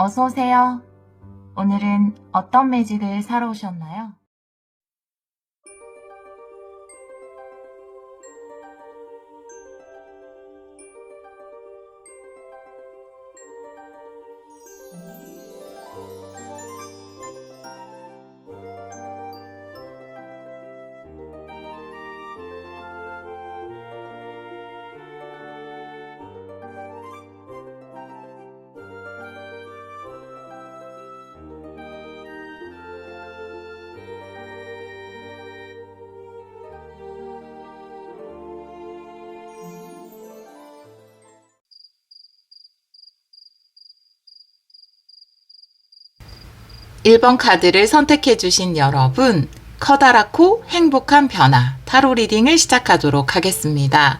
어서 오세요. 오늘은 어떤 매직을 사러 오셨나요? 일 번 카드를 선택해 주신 여러분, 커다랗고 행복한 변화 타로 리딩을 시작하도록 하겠습니다.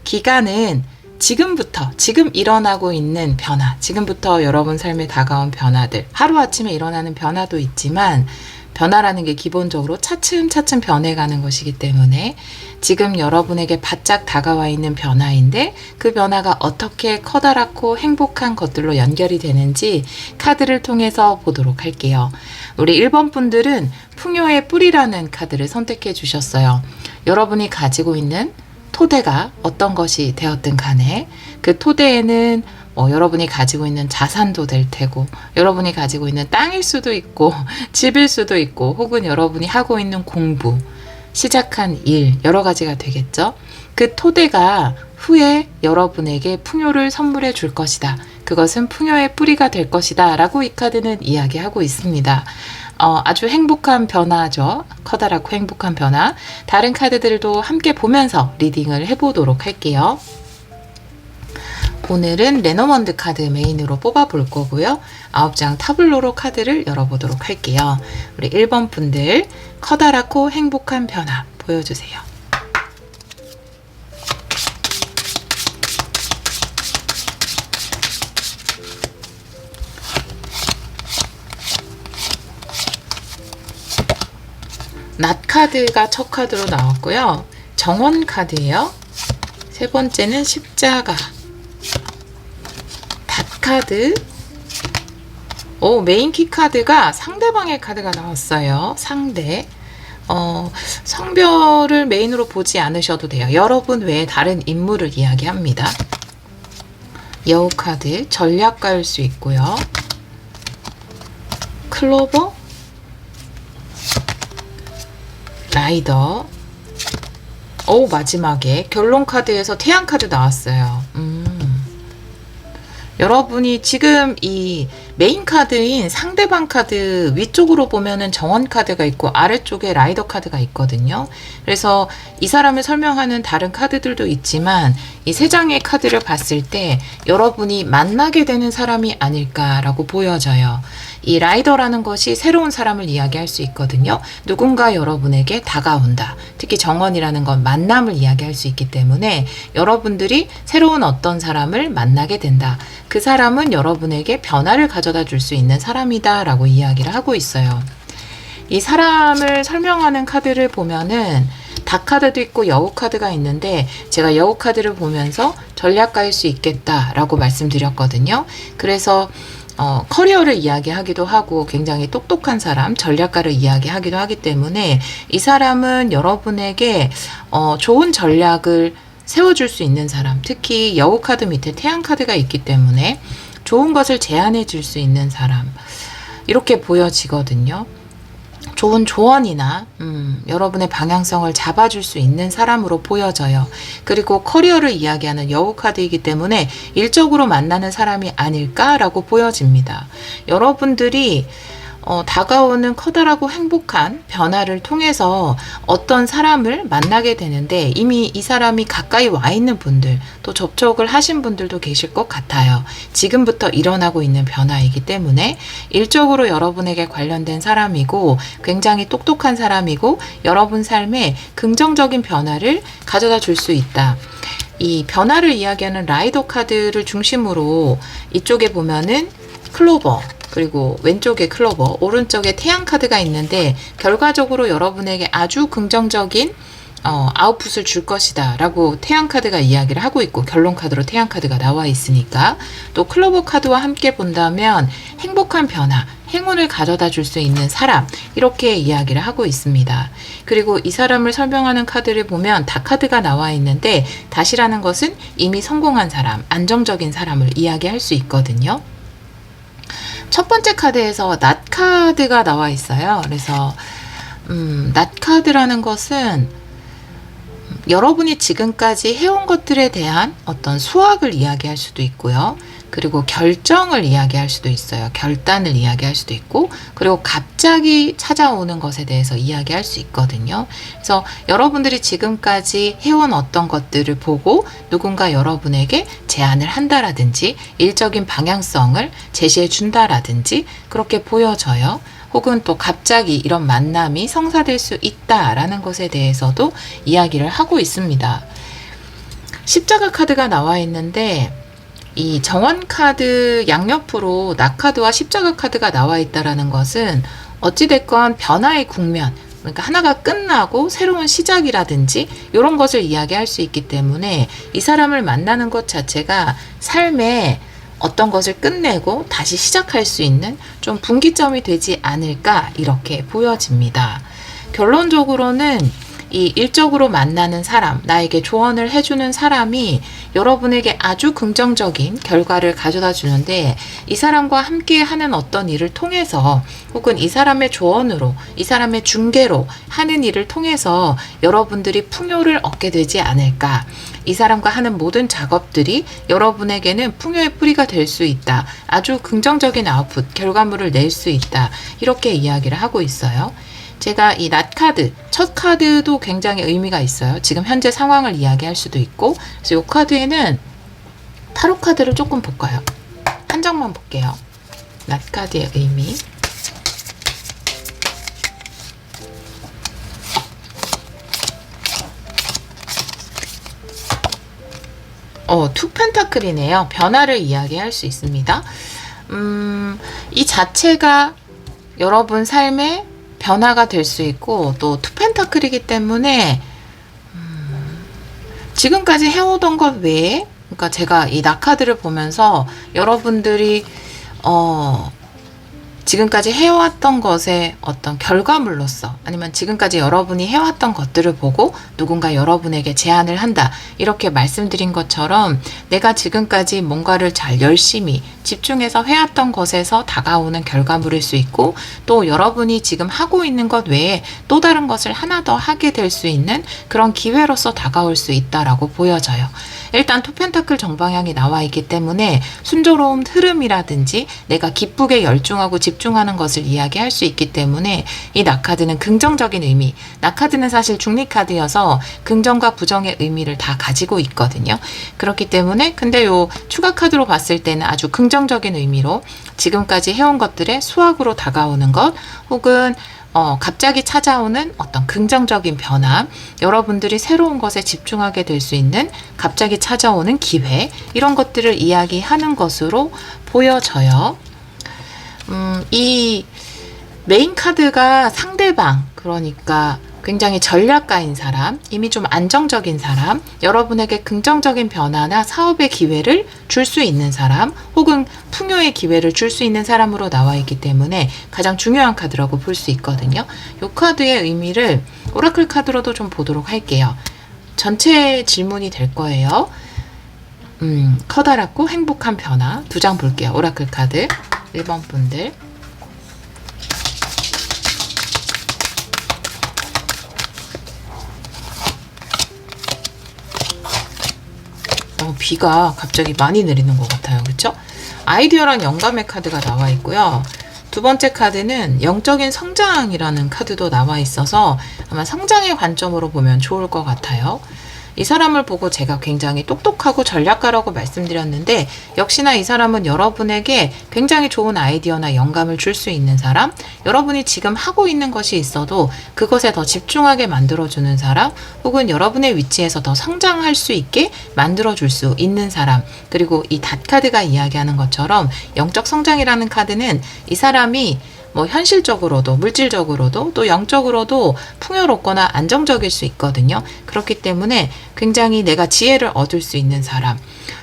기간은 지금부터, 지금 일어나고 있는 변화, 지금부터 여러분 삶에 다가온 변화들, 하루아침에 일어나는 변화도 있지만 변화라는 게 기본적으로 차츰차츰 변해가는 것이기 때문에 지금 여러분에게 바짝 다가와 있는 변화인데 그 변화가 어떻게 커다랗고 행복한 것들로 연결이 되는지 카드를 통해서 보도록 할게요. 우리 1번 분들은 풍요의 뿌리라는 카드를 선택해 주셨어요. 여러분이 가지고 있는 토대가 어떤 것이 되었든 간에 그 토대에는 여러분이 가지고 있는 자산도 될 테고 여러분이 가지고 있는 땅일 수도 있고 집일 수도 있고 혹은 여러분이 하고 있는 공부, 시작한 일 여러 가지가 되겠죠. 그 토대가 후에 여러분에게 풍요를 선물해 줄 것이다. 그것은 풍요의 뿌리가 될 것이다 라고 이 카드는 이야기하고 있습니다. 아주 행복한 변화죠. 커다랗고 행복한 변화. 다른 카드들도 함께 보면서 리딩을 해보도록 할게요. 오늘은 레노먼드 카드 메인으로 뽑아볼 거고요. 9장 타블로로 카드를 열어보도록 할게요. 우리 1번 분들 커다랗고 행복한 변화 보여주세요. 낫 카드가 첫 카드로 나왔고요. 정원 카드예요. 세 번째는 십자가. 카드. 메인 키 카드가 상대방의 카드가 나왔어요. 상대. 성별을 메인으로 보지 않으셔도 돼요. 여러분 외에 다른 인물을 이야기합니다. 여우 카드, 전략가일 수 있고요. 클로버, 라이더. 마지막에 결론 카드에서 태양 카드 나왔어요. 여러분이 지금 이 메인 카드인 상대방 카드 위쪽으로 보면은 정원 카드가 있고 아래쪽에 라이더 카드가 있거든요. 그래서 이 사람을 설명하는 다른 카드들도 있지만 이 세 장의 카드를 봤을 때 여러분이 만나게 되는 사람이 아닐까라고 보여져요. 이 라이더라는 것이 새로운 사람을 이야기할 수 있거든요. 누군가 여러분에게 다가온다. 특히 정원이라는 건 만남을 이야기할 수 있기 때문에 여러분들이 새로운 어떤 사람을 만나게 된다. 그 사람은 여러분에게 변화를 가져다 줄 수 있는 사람이다 라고 이야기를 하고 있어요. 이 사람을 설명하는 카드를 보면은 닭 카드도 있고 여우 카드가 있는데 제가 여우 카드를 보면서 전략가일 수 있겠다 라고 말씀드렸거든요. 그래서 커리어를 이야기하기도 하고 굉장히 똑똑한 사람, 전략가를 이야기하기도 하기 때문에 이 사람은 여러분에게 좋은 전략을 세워줄 수 있는 사람, 특히 여우 카드 밑에 태양 카드가 있기 때문에 좋은 것을 제안해 줄 수 있는 사람, 이렇게 보여지거든요. 좋은 조언이나 여러분의 방향성을 잡아줄 수 있는 사람으로 보여져요. 그리고 커리어를 이야기하는 여우 카드이기 때문에 일적으로 만나는 사람이 아닐까라고 보여집니다. 여러분들이 다가오는 커다랗고 행복한 변화를 통해서 어떤 사람을 만나게 되는데 이미 이 사람이 가까이 와 있는 분들, 또 접촉을 하신 분들도 계실 것 같아요. 지금부터 일어나고 있는 변화이기 때문에 일적으로 여러분에게 관련된 사람이고 굉장히 똑똑한 사람이고 여러분 삶에 긍정적인 변화를 가져다 줄 수 있다. 이 변화를 이야기하는 라이더 카드를 중심으로 이쪽에 보면은 클로버, 그리고 왼쪽에 클로버, 오른쪽에 태양 카드가 있는데 결과적으로 여러분에게 아주 긍정적인 아웃풋을 줄 것이다 라고 태양 카드가 이야기를 하고 있고, 결론 카드로 태양 카드가 나와 있으니까. 또 클로버 카드와 함께 본다면 행복한 변화, 행운을 가져다 줄 수 있는 사람, 이렇게 이야기를 하고 있습니다. 그리고 이 사람을 설명하는 카드를 보면 다 카드가 나와 있는데, 다시라는 것은 이미 성공한 사람, 안정적인 사람을 이야기할 수 있거든요. 첫 번째 카드에서 낫 카드가 나와 있어요. 그래서 낫 카드라는 것은 여러분이 지금까지 해온 것들에 대한 어떤 수확을 이야기할 수도 있고요. 그리고 결정을 이야기할 수도 있어요. 결단을 이야기할 수도 있고, 그리고 갑자기 찾아오는 것에 대해서 이야기할 수 있거든요. 그래서 여러분들이 지금까지 해온 어떤 것들을 보고 누군가 여러분에게 제안을 한다라든지 일적인 방향성을 제시해 준다라든지 그렇게 보여져요. 혹은 또 갑자기 이런 만남이 성사될 수 있다라는 것에 대해서도 이야기를 하고 있습니다. 십자가 카드가 나와 있는데, 이 정원 카드 양옆으로 낫 카드와 십자가 카드가 나와 있다라는 것은 어찌됐건 변화의 국면, 그러니까 하나가 끝나고 새로운 시작이라든지 이런 것을 이야기할 수 있기 때문에 이 사람을 만나는 것 자체가 삶에 어떤 것을 끝내고 다시 시작할 수 있는 좀 분기점이 되지 않을까, 이렇게 보여집니다. 결론적으로는 이 일적으로 만나는 사람, 나에게 조언을 해주는 사람이 여러분에게 아주 긍정적인 결과를 가져다 주는데, 이 사람과 함께 하는 어떤 일을 통해서 혹은 이 사람의 조언으로, 이 사람의 중개로 하는 일을 통해서 여러분들이 풍요를 얻게 되지 않을까. 이 사람과 하는 모든 작업들이 여러분에게는 풍요의 뿌리가 될 수 있다. 아주 긍정적인 아웃풋, 결과물을 낼 수 있다. 이렇게 이야기를 하고 있어요. 제가 이 낫 카드, 첫 카드도 굉장히 의미가 있어요. 지금 현재 상황을 이야기할 수도 있고. 그래서 이 카드에는 타로 카드를 조금 볼까요? 한 장만 볼게요. 낫 카드의 의미. 투 펜타클이네요. 변화를 이야기할 수 있습니다. 이 자체가 여러분 삶의 변화가 될 수 있고, 또 투 펜타클이기 때문에 지금까지 해오던 것 외에, 그러니까 제가 이 낫 카드를 보면서 여러분들이 지금까지 해왔던 것의 어떤 결과물로서, 아니면 지금까지 여러분이 해왔던 것들을 보고 누군가 여러분에게 제안을 한다, 이렇게 말씀드린 것처럼 내가 지금까지 뭔가를 잘 열심히 집중해서 해왔던 것에서 다가오는 결과물일 수 있고, 또 여러분이 지금 하고 있는 것 외에 또 다른 것을 하나 더 하게 될 수 있는 그런 기회로서 다가올 수 있다라고 보여져요. 일단 투 펜타클 정방향이 나와 있기 때문에 순조로운 흐름이라든지 내가 기쁘게 열중하고 집중하는 것을 이야기할 수 있기 때문에 이 낫 카드는 긍정적인 의미, 낫 카드는 사실 중립 카드여서 긍정과 부정의 의미를 다 가지고 있거든요. 그렇기 때문에 근데 요 추가 카드로 봤을 때는 아주 긍정적인 의미로 지금까지 해온 것들의 수확으로 다가오는 것, 혹은 갑자기 찾아오는 어떤 긍정적인 변화, 여러분들이 새로운 것에 집중하게 될 수 있는 갑자기 찾아오는 기회, 이런 것들을 이야기하는 것으로 보여져요. 이 메인 카드가 상대방, 그러니까 굉장히 전략가인 사람, 이미 좀 안정적인 사람, 여러분에게 긍정적인 변화나 사업의 기회를 줄 수 있는 사람, 혹은 풍요의 기회를 줄 수 있는 사람으로 나와 있기 때문에 가장 중요한 카드라고 볼 수 있거든요. 이 카드의 의미를 오라클 카드로도 좀 보도록 할게요. 전체 질문이 될 거예요. 커다랗고 행복한 변화 두 장 볼게요. 오라클 카드 1번 분들. 비가 갑자기 많이 내리는 것 같아요. 그렇죠? 아이디어랑 영감의 카드가 나와 있고요. 두 번째 카드는 영적인 성장이라는 카드도 나와 있어서 아마 성장의 관점으로 보면 좋을 것 같아요. 이 사람을 보고 제가 굉장히 똑똑하고 전략가라고 말씀드렸는데, 역시나 이 사람은 여러분에게 굉장히 좋은 아이디어나 영감을 줄 수 있는 사람, 여러분이 지금 하고 있는 것이 있어도 그것에 더 집중하게 만들어주는 사람, 혹은 여러분의 위치에서 더 성장할 수 있게 만들어줄 수 있는 사람. 그리고 이 닷 카드가 이야기하는 것처럼 영적 성장이라는 카드는 이 사람이 뭐 현실적으로도 물질적으로도 또 영적으로도 풍요롭거나 안정적일 수 있거든요. 그렇기 때문에 굉장히 내가 지혜를 얻을 수 있는 사람,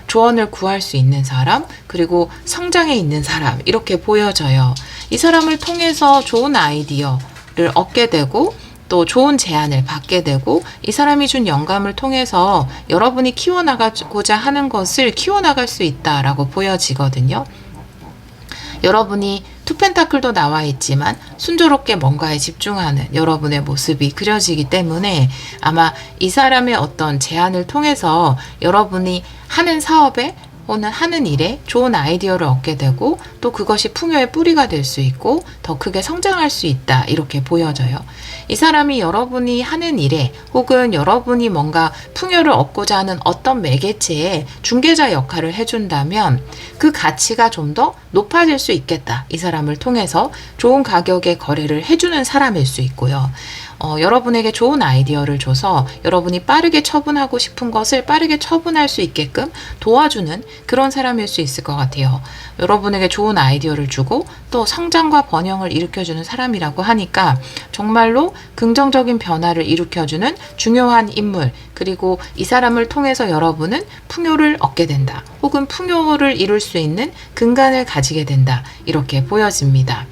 조언을 구할 수 있는 사람, 그리고 성장해 있는 사람, 이렇게 보여져요. 이 사람을 통해서 좋은 아이디어를 얻게 되고 또 좋은 제안을 받게 되고 이 사람이 준 영감을 통해서 여러분이 키워나가고자 하는 것을 키워나갈 수 있다라고 보여지거든요. 여러분이 투펜타클도 나와 있지만 순조롭게 뭔가에 집중하는 여러분의 모습이 그려지기 때문에 아마 이 사람의 어떤 제안을 통해서 여러분이 하는 사업에 혹은 하는 일에 좋은 아이디어를 얻게 되고 또 그것이 풍요의 뿌리가 될 수 있고 더 크게 성장할 수 있다, 이렇게 보여져요. 이 사람이 여러분이 하는 일에 혹은 여러분이 뭔가 풍요를 얻고자 하는 어떤 매개체에 중개자 역할을 해준다면 그 가치가 좀 더 높아질 수 있겠다. 이 사람을 통해서 좋은 가격에 거래를 해주는 사람일 수 있고요. 여러분에게 좋은 아이디어를 줘서 여러분이 빠르게 처분하고 싶은 것을 빠르게 처분할 수 있게끔 도와주는 그런 사람일 수 있을 것 같아요. 여러분에게 좋은 아이디어를 주고 또 성장과 번영을 일으켜주는 사람이라고 하니까 정말로 긍정적인 변화를 일으켜주는 중요한 인물, 그리고 이 사람을 통해서 여러분은 풍요를 얻게 된다. 혹은 풍요를 이룰 수 있는 근간을 가지게 된다. 이렇게 보여집니다.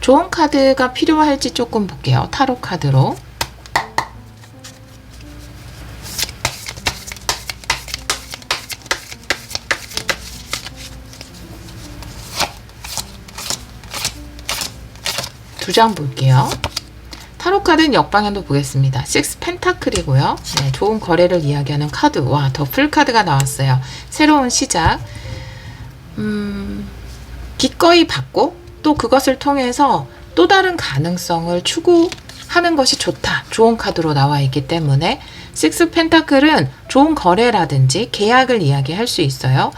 좋은 카드가 필요할지 조금 볼게요. 타로 카드로. 두 장 볼게요. 타로 카드는 역방향도 보겠습니다. 6 펜타클이고요. 네, 좋은 거래를 이야기하는 카드. 와, 더 풀 카드가 나왔어요. 새로운 시작. 기꺼이 받고 또 그것을 통해서 또 다른 가능성을 추구하는 것이 좋다. 좋은 카드로 나와 있기 때문에 6 펜타클은 좋은 거래라든지 계약을 이야기할 수 있어요.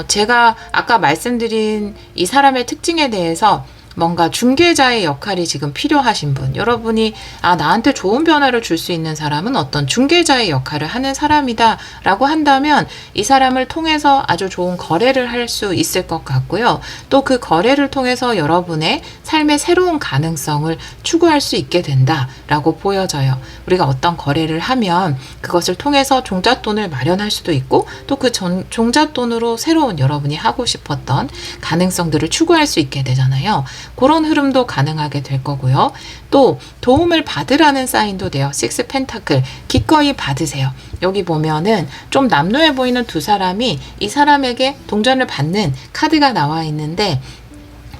제가 아까 말씀드린 이 사람의 특징에 대해서 뭔가 중개자의 역할이 지금 필요하신 분, 여러분이 나한테 좋은 변화를 줄 수 있는 사람은 어떤 중개자의 역할을 하는 사람이다 라고 한다면 이 사람을 통해서 아주 좋은 거래를 할 수 있을 것 같고요. 또 그 거래를 통해서 여러분의 삶의 새로운 가능성을 추구할 수 있게 된다 라고 보여져요. 우리가 어떤 거래를 하면 그것을 통해서 종잣돈을 마련할 수도 있고 또 그 종잣돈으로 새로운 여러분이 하고 싶었던 가능성들을 추구할 수 있게 되잖아요. 그런 흐름도 가능하게 될 거고요. 또 도움을 받으라는 사인도 돼요. 6 펜타클, 기꺼이 받으세요. 여기 보면은 좀 남루해 보이는 두 사람이 이 사람에게 동전을 받는 카드가 나와 있는데,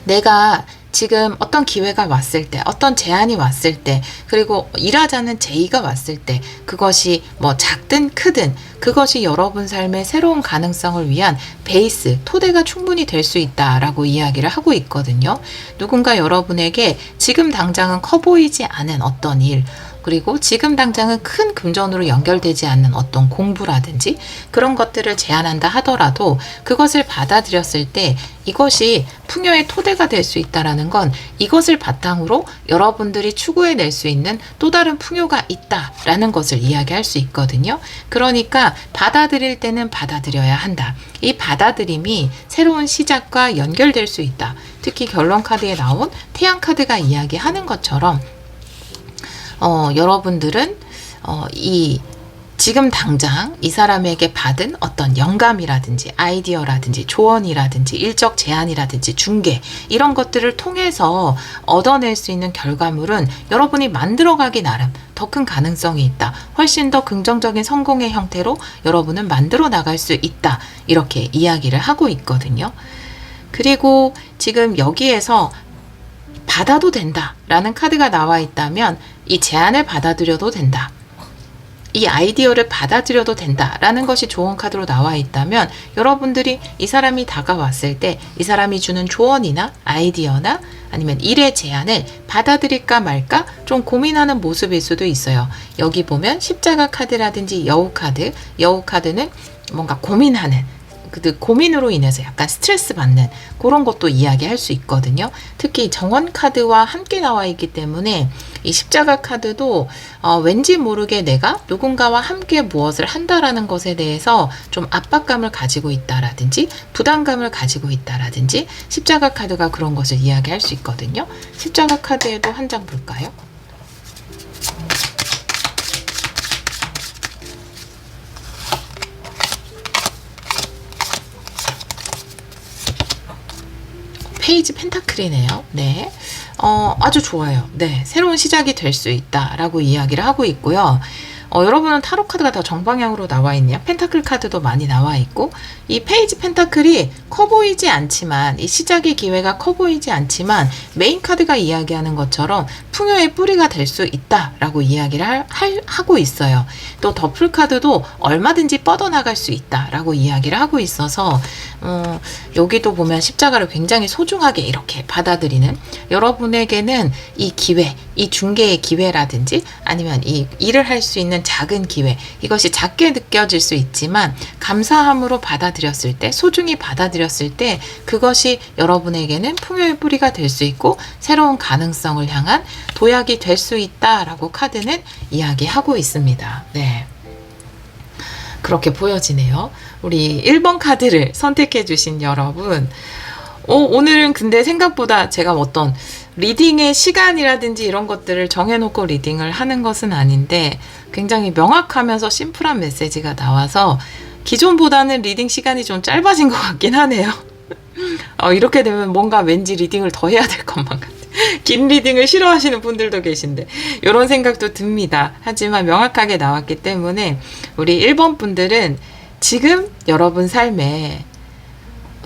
내가 지금 어떤 기회가 왔을 때, 어떤 제안이 왔을 때, 그리고 일하자는 제의가 왔을 때, 그것이 뭐 작든 크든 그것이 여러분 삶의 새로운 가능성을 위한 베이스, 토대가 충분히 될 수 있다라고 이야기를 하고 있거든요. 누군가 여러분에게 지금 당장은 커 보이지 않은 어떤 일, 그리고 지금 당장은 큰 금전으로 연결되지 않는 어떤 공부라든지 그런 것들을 제안한다 하더라도 그것을 받아들였을 때 이것이 풍요의 토대가 될 수 있다는 건 이것을 바탕으로 여러분들이 추구해낼 수 있는 또 다른 풍요가 있다라는 것을 이야기할 수 있거든요. 그러니까 받아들일 때는 받아들여야 한다. 이 받아들임이 새로운 시작과 연결될 수 있다. 특히 결론 카드에 나온 태양 카드가 이야기하는 것처럼 여러분들은 지금 당장 이 사람에게 받은 어떤 영감이라든지 아이디어라든지 조언이라든지 일적 제안이라든지 중개, 이런 것들을 통해서 얻어낼 수 있는 결과물은 여러분이 만들어가기 나름 더 큰 가능성이 있다. 훨씬 더 긍정적인 성공의 형태로 여러분은 만들어 나갈 수 있다. 이렇게 이야기를 하고 있거든요. 그리고 지금 여기에서 받아도 된다 라는 카드가 나와 있다면 이 제안을 받아들여도 된다, 이 아이디어를 받아들여도 된다 라는 것이 좋은 카드로 나와 있다면 여러분들이 이 사람이 다가왔을 때 이 사람이 주는 조언이나 아이디어나 아니면 일의 제안을 받아들일까 말까 좀 고민하는 모습일 수도 있어요. 여기 보면 십자가 카드라든지 여우 카드, 여우 카드는 뭔가 고민하는, 그 고민으로 인해서 약간 스트레스 받는 그런 것도 이야기할 수 있거든요. 특히 정원 카드와 함께 나와 있기 때문에 이 십자가 카드도 왠지 모르게 내가 누군가와 함께 무엇을 한다라는 것에 대해서 좀 압박감을 가지고 있다라든지 부담감을 가지고 있다라든지 십자가 카드가 그런 것을 이야기할 수 있거든요. 십자가 카드에도 한 장 볼까요? 페이지 펜타클이네요. 네. 아주 좋아요. 네. 새로운 시작이 될 수 있다라고 이야기를 하고 있고요. 여러분은 타로 카드가 다 정방향으로 나와 있네요. 펜타클 카드도 많이 나와 있고, 이 페이지 펜타클이 커 보이지 않지만, 이 시작의 기회가 커 보이지 않지만, 메인 카드가 이야기하는 것처럼 풍요의 뿌리가 될 수 있다라고 이야기를 하고 있어요. 또 더플 카드도 얼마든지 뻗어나갈 수 있다라고 이야기를 하고 있어서, 여기도 보면 십자가를 굉장히 소중하게 이렇게 받아들이는, 여러분에게는 이 기회, 이 중개의 기회라든지 아니면 이 일을 할 수 있는 작은 기회, 이것이 작게 느껴질 수 있지만 감사함으로 받아들였을 때, 소중히 받아들였을 때 그것이 여러분에게는 풍요의 뿌리가 될 수 있고 새로운 가능성을 향한 도약이 될 수 있다라고 카드는 이야기하고 있습니다. 네. 그렇게 보여지네요. 우리 1번 카드를 선택해 주신 여러분, 오늘은 근데 생각보다 제가 어떤 리딩의 시간이라든지 이런 것들을 정해놓고 리딩을 하는 것은 아닌데 굉장히 명확하면서 심플한 메시지가 나와서 기존보다는 리딩 시간이 좀 짧아진 것 같긴 하네요. 이렇게 되면 뭔가 왠지 리딩을 더 해야 될 것만 같아요. 긴 리딩을 싫어하시는 분들도 계신데 이런 생각도 듭니다. 하지만 명확하게 나왔기 때문에 우리 1번 분들은 지금 여러분 삶에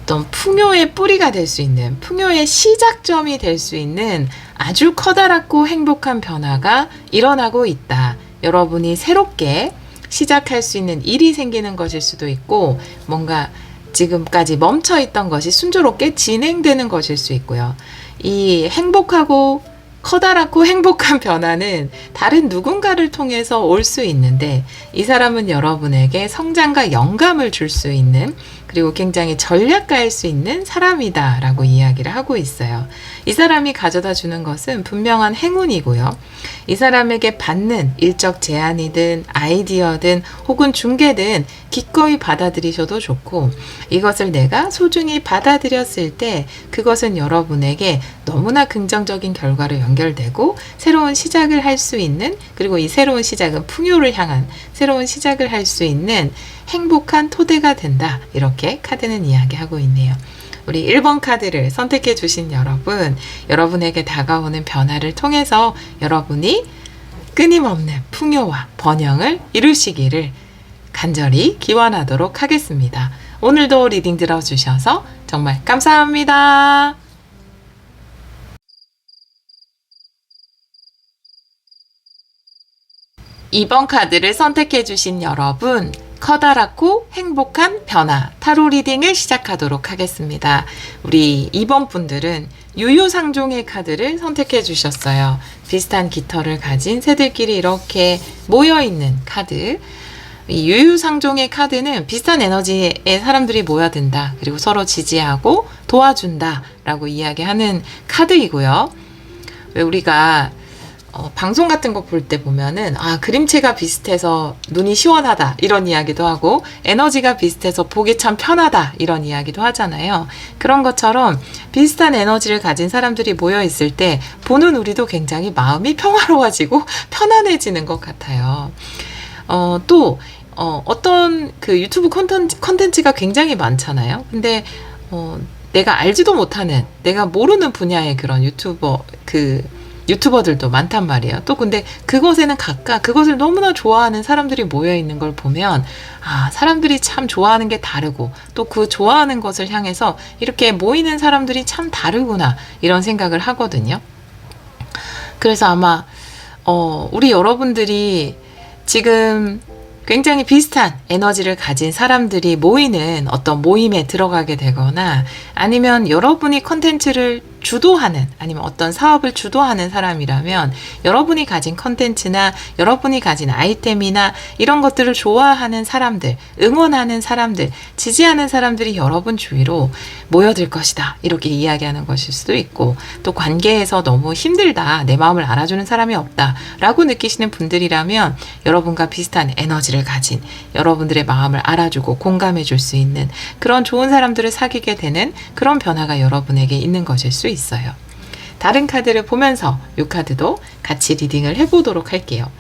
어떤 풍요의 뿌리가 될 수 있는, 풍요의 시작점이 될 수 있는 아주 커다랗고 행복한 변화가 일어나고 있다. 여러분이 새롭게 시작할 수 있는 일이 생기는 것일 수도 있고, 뭔가 지금까지 멈춰있던 것이 순조롭게 진행되는 것일 수 있고요. 이 행복하고 커다랗고 행복한 변화는 다른 누군가를 통해서 올 수 있는데, 이 사람은 여러분에게 성장과 영감을 줄 수 있는, 그리고 굉장히 전략가일 수 있는 사람이다 라고 이야기를 하고 있어요. 이 사람이 가져다 주는 것은 분명한 행운이고요. 이 사람에게 받는 일적 제안이든 아이디어든 혹은 중개든 기꺼이 받아들이셔도 좋고, 이것을 내가 소중히 받아들였을 때 그것은 여러분에게 너무나 긍정적인 결과로 연결되고 새로운 시작을 할 수 있는, 그리고 이 새로운 시작은 풍요를 향한 새로운 시작을 할 수 있는 행복한 토대가 된다. 이렇게 카드는 이야기하고 있네요. 우리 1번 카드를 선택해 주신 여러분, 여러분에게 다가오는 변화를 통해서 여러분이 끊임없는 풍요와 번영을 이루시기를 간절히 기원하도록 하겠습니다. 오늘도 리딩 들어주셔서 정말 감사합니다. 2번 카드를 선택해 주신 여러분, 커다랗고 행복한 변화 타로 리딩을 시작하도록 하겠습니다. 우리 2번 분들은 유유상종의 카드를 선택해 주셨어요. 비슷한 깃털을 가진 새들끼리 이렇게 모여있는 카드. 이 유유상종의 카드는 비슷한 에너지의 사람들이 모여든다, 그리고 서로 지지하고 도와준다 라고 이야기하는 카드이고요. 왜 우리가 방송 같은 거 볼 때 보면은 그림체가 비슷해서 눈이 시원하다 이런 이야기도 하고, 에너지가 비슷해서 보기 참 편하다 이런 이야기도 하잖아요. 그런 것처럼 비슷한 에너지를 가진 사람들이 모여 있을 때 보는 우리도 굉장히 마음이 평화로워지고 편안해지는 것 같아요. 또 어떤 그 유튜브 콘텐츠가 굉장히 많잖아요. 근데 내가 알지도 못하는, 내가 모르는 분야의 그런 유튜버들도 많단 말이에요. 또 근데 그것에는 각각 그것을 너무나 좋아하는 사람들이 모여 있는 걸 보면, 사람들이 참 좋아하는 게 다르고 또 그 좋아하는 것을 향해서 이렇게 모이는 사람들이 참 다르구나 이런 생각을 하거든요. 그래서 아마 우리 여러분들이 지금 굉장히 비슷한 에너지를 가진 사람들이 모이는 어떤 모임에 들어가게 되거나, 아니면 여러분이 컨텐츠를 주도하는 아니면 어떤 사업을 주도하는 사람이라면 여러분이 가진 컨텐츠나 여러분이 가진 아이템이나 이런 것들을 좋아하는 사람들, 응원하는 사람들, 지지하는 사람들이 여러분 주위로 모여들 것이다. 이렇게 이야기하는 것일 수도 있고, 또 관계에서 너무 힘들다. 내 마음을 알아주는 사람이 없다. 라고 느끼시는 분들이라면 여러분과 비슷한 에너지를 가진, 여러분들의 마음을 알아주고 공감해 줄 수 있는 그런 좋은 사람들을 사귀게 되는 그런 변화가 여러분에게 있는 것일 수 있어요. 다른 카드를 보면서 이 카드도 같이 리딩을 해보도록 할게요.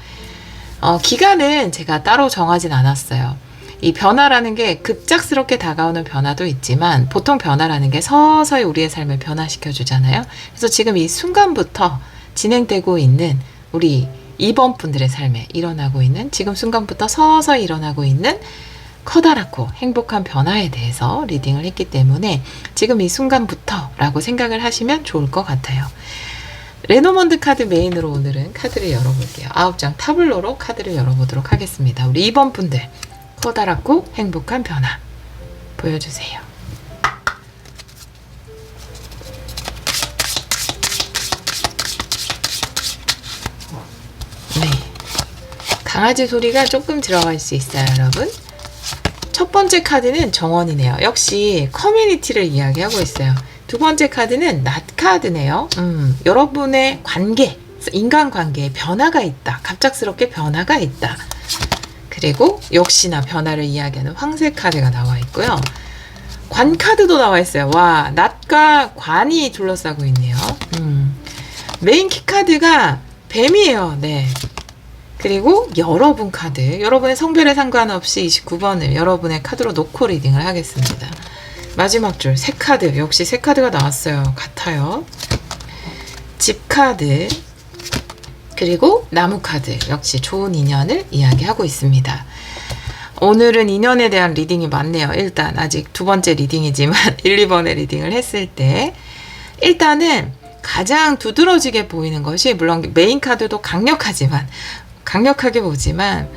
기간은 제가 따로 정하진 않았어요. 이 변화라는 게 급작스럽게 다가오는 변화도 있지만 보통 변화라는 게 서서히 우리의 삶을 변화시켜 주잖아요. 그래서 지금 이 순간부터 진행되고 있는 우리 2번 분들의 삶에 일어나고 있는, 지금 순간부터 서서히 일어나고 있는 커다랗고 행복한 변화에 대해서 리딩을 했기 때문에 지금 이 순간부터 라고 생각을 하시면 좋을 것 같아요. 레노먼드 카드 메인으로 오늘은 카드를 열어볼게요. 9장 타블로로 카드를 열어보도록 하겠습니다. 우리 2번 분들, 커다랗고 행복한 변화 보여주세요. 네, 강아지 소리가 조금 들어갈 수 있어요, 여러분. 첫 번째 카드는 정원이네요. 역시 커뮤니티를 이야기하고 있어요. 두 번째 카드는 낫 카드네요. 여러분의 관계, 인간관계에 변화가 있다. 갑작스럽게 변화가 있다. 그리고 역시나 변화를 이야기하는 황색 카드가 나와 있고요. 관 카드도 나와 있어요. 와, 낫과 관이 둘러싸고 있네요. 메인 키 카드가 뱀이에요. 네. 그리고 여러분 카드, 여러분의 성별에 상관없이 29번을 여러분의 카드로 놓고 리딩을 하겠습니다. 마지막 줄 새 카드, 역시 새 카드가 나왔어요. 같아요. 집 카드, 그리고 나무 카드, 역시 좋은 인연을 이야기하고 있습니다. 오늘은 인연에 대한 리딩이 많네요. 일단 아직 두 번째 리딩이지만 1, 2번의 리딩을 했을 때 일단은 가장 두드러지게 보이는 것이, 물론 메인 카드도 강력하게 보지만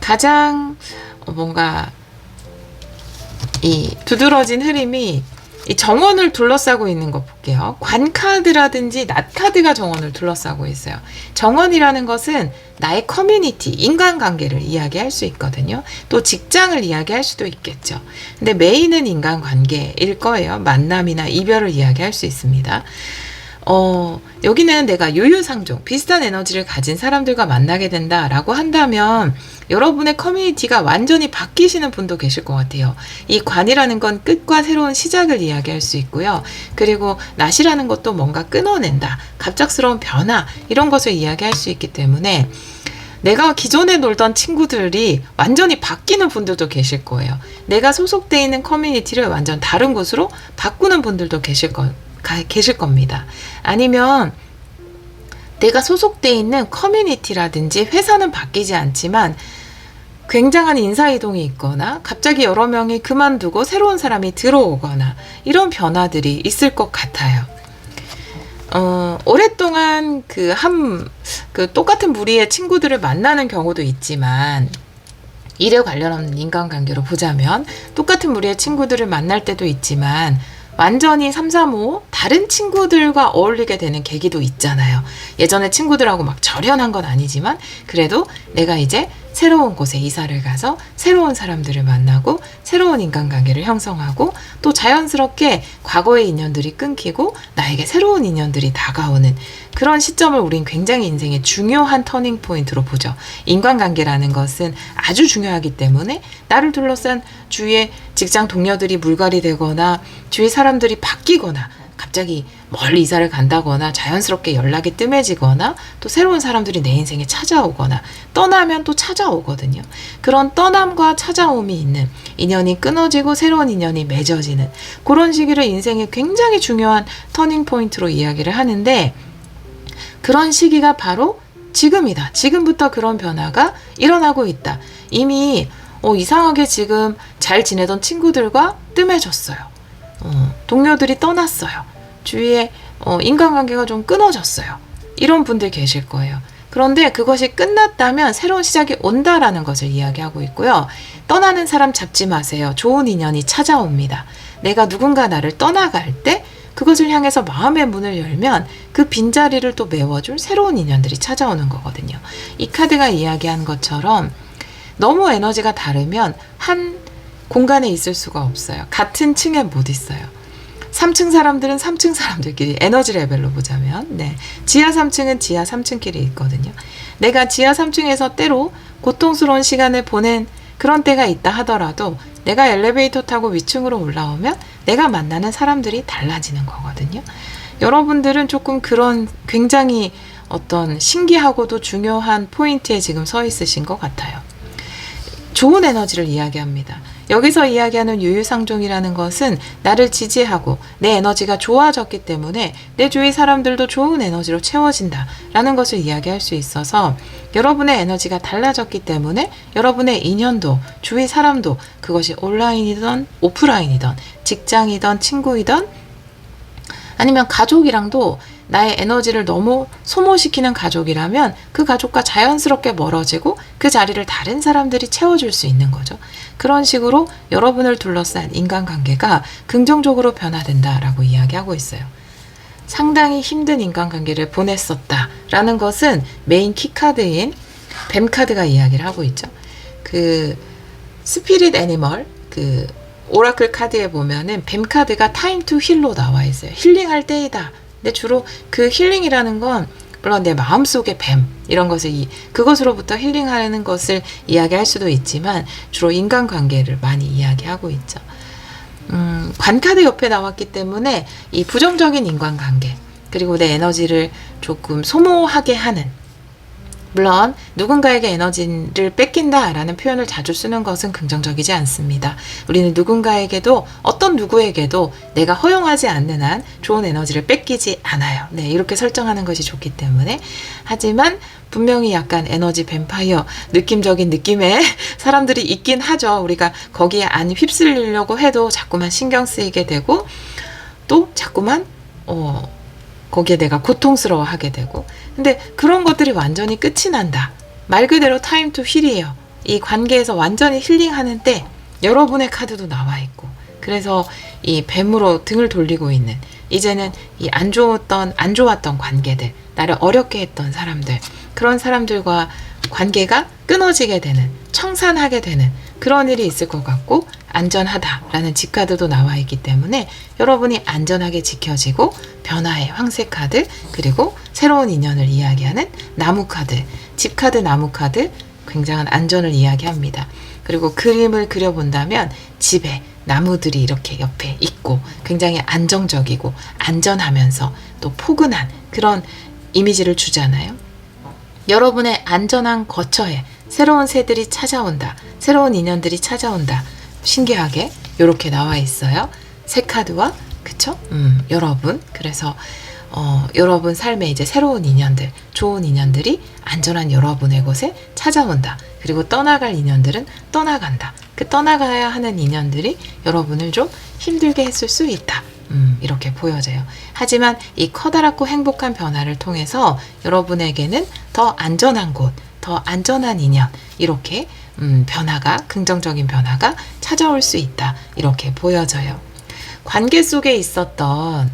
가장 뭔가 이 두드러진 흐름이 이 정원을 둘러싸고 있는 거 볼게요. 관 카드라든지 낫 카드가 정원을 둘러싸고 있어요. 정원이라는 것은 나의 커뮤니티, 인간관계를 이야기할 수 있거든요. 또 직장을 이야기할 수도 있겠죠. 근데 메인은 인간관계일 거예요. 만남이나 이별을 이야기할 수 있습니다. 여기는 내가 유유상종, 비슷한 에너지를 가진 사람들과 만나게 된다라고 한다면 여러분의 커뮤니티가 완전히 바뀌시는 분도 계실 것 같아요. 이 관이라는 건 끝과 새로운 시작을 이야기할 수 있고요. 그리고 낫이라는 것도 뭔가 끊어낸다, 갑작스러운 변화, 이런 것을 이야기할 수 있기 때문에 내가 기존에 놀던 친구들이 완전히 바뀌는 분들도 계실 거예요. 내가 소속돼 있는 커뮤니티를 완전 다른 곳으로 바꾸는 분들도 계실 겁니다. 아니면 내가 소속돼 있는 커뮤니티라든지 회사는 바뀌지 않지만 굉장한 인사이동이 있거나 갑자기 여러 명이 그만두고 새로운 사람이 들어오거나 이런 변화들이 있을 것 같아요. 오랫동안 똑같은 무리의 친구들을 만나는 경우도 있지만, 일에 관련한 인간관계로 보자면 똑같은 무리의 친구들을 만날 때도 있지만 완전히 3, 3, 5 다른 친구들과 어울리게 되는 계기도 있잖아요. 예전에 친구들하고 막 절연한 건 아니지만 그래도 내가 이제 새로운 곳에 이사를 가서 새로운 사람들을 만나고 새로운 인간관계를 형성하고 또 자연스럽게 과거의 인연들이 끊기고 나에게 새로운 인연들이 다가오는 그런 시점을 우린 굉장히 인생의 중요한 터닝 포인트로 보죠. 인간관계라는 것은 아주 중요하기 때문에 나를 둘러싼 주위의 직장 동료들이 물갈이 되거나 주위 사람들이 바뀌거나 갑자기 멀리 이사를 간다거나 자연스럽게 연락이 뜸해지거나 또 새로운 사람들이 내 인생에 찾아오거나 떠나면 또 찾아오거든요. 그런 떠남과 찾아옴이 있는, 인연이 끊어지고 새로운 인연이 맺어지는 그런 시기를 인생의 굉장히 중요한 터닝 포인트로 이야기를 하는데, 그런 시기가 바로 지금이다. 지금부터 그런 변화가 일어나고 있다. 이미 이상하게 지금 잘 지내던 친구들과 뜸해졌어요. 동료들이 떠났어요. 주위에 인간관계가 좀 끊어졌어요. 이런 분들 계실 거예요. 그런데 그것이 끝났다면 새로운 시작이 온다라는 것을 이야기하고 있고요. 떠나는 사람 잡지 마세요. 좋은 인연이 찾아옵니다. 내가 누군가 나를 떠나갈 때 그것을 향해서 마음의 문을 열면 그 빈자리를 또 메워줄 새로운 인연들이 찾아오는 거거든요. 이 카드가 이야기한 것처럼 너무 에너지가 다르면 한 공간에 있을 수가 없어요. 같은 층에 못 있어요. 3층 사람들은 3층 사람들끼리 에너지 레벨로 보자면 지하 3층은 지하 3층끼리 있거든요. 내가 지하 3층에서 때로 고통스러운 시간을 보낸 그런 때가 있다 하더라도 내가 엘리베이터 타고 위층으로 올라오면 내가 만나는 사람들이 달라지는 거거든요. 여러분들은 조금 그런 굉장히 어떤 신기하고도 중요한 포인트에 지금 서 있으신 것 같아요. 좋은 에너지를 이야기합니다. 여기서 이야기하는 유유상종이라는 것은 나를 지지하고 내 에너지가 좋아졌기 때문에 내 주위 사람들도 좋은 에너지로 채워진다 라는 것을 이야기할 수 있어서 여러분의 에너지가 달라졌기 때문에 여러분의 인연도 주위 사람도 그것이 온라인이든 오프라인이든 직장이든 친구이든 아니면 가족이랑도 나의 에너지를 너무 소모시키는 가족이라면 그 가족과 자연스럽게 멀어지고 그 자리를 다른 사람들이 채워줄 수 있는 거죠. 그런 식으로 여러분을 둘러싼 인간관계가 긍정적으로 변화된다라고 이야기하고 있어요. 상당히 힘든 인간관계를 보냈었다라는 것은 메인 키카드인 뱀 카드가 이야기를 하고 있죠. 그 스피릿 애니멀 오라클 카드에 보면은 뱀 카드가 타임 투 힐로 나와 있어요. 힐링할 때이다. 근데 주로 그 힐링이라는 건 물론 내 마음속의 뱀 이런 것을 그것으로부터 힐링하는 것을 이야기할 수도 있지만 주로 인간관계를 많이 이야기하고 있죠. 관카드 옆에 나왔기 때문에 이 부정적인 인간관계 그리고 내 에너지를 조금 소모하게 하는 물론 누군가에게 에너지를 뺏긴다라는 표현을 자주 쓰는 것은 긍정적이지 않습니다. 우리는 누군가에게도 어떤 누구에게도 내가 허용하지 않는 한 좋은 에너지를 뺏기지 않아요. 이렇게 설정하는 것이 좋기 때문에 하지만 분명히 약간 에너지 뱀파이어 느낌적인 느낌의 사람들이 있긴 하죠. 우리가 거기에 안 휩쓸리려고 해도 자꾸만 신경 쓰이게 되고 또 자꾸만 거기에 내가 고통스러워하게 되고 근데 그런 것들이 완전히 끝이 난다. 말 그대로 타임 투 힐이에요. 이 관계에서 완전히 힐링하는 때 여러분의 카드도 나와 있고 그래서 이 뱀으로 등을 돌리고 있는 이제는 이 안 좋았던 관계들 나를 어렵게 했던 사람들 그런 사람들과 관계가 끊어지게 되는 청산하게 되는 그런 일이 있을 것 같고 안전하다라는 집카드도 나와 있기 때문에 여러분이 안전하게 지켜지고 변화의 황새 카드 그리고 새로운 인연을 이야기하는 나무 카드 집카드 나무 카드 굉장한 안전을 이야기합니다. 그리고 그림을 그려본다면 집에 나무들이 이렇게 옆에 있고 굉장히 안정적이고 안전하면서 또 포근한 그런 이미지를 주잖아요. 여러분의 안전한 거처에 새로운 새들이 찾아온다. 새로운 인연들이 찾아온다. 신기하게 이렇게 나와 있어요. 새 카드와 그쵸? 여러분 그래서 여러분 삶에 이제 새로운 인연들 좋은 인연들이 안전한 여러분의 곳에 찾아온다. 그리고 떠나갈 인연들은 떠나간다. 그 떠나가야 하는 인연들이 여러분을 좀 힘들게 했을 수 있다. 이렇게 보여져요. 하지만 이 커다랗고 행복한 변화를 통해서 여러분에게는 더 안전한 곳, 더 안전한 인연 이렇게 변화가 긍정적인 변화가 찾아올 수 있다. 이렇게 보여져요. 관계 속에 있었던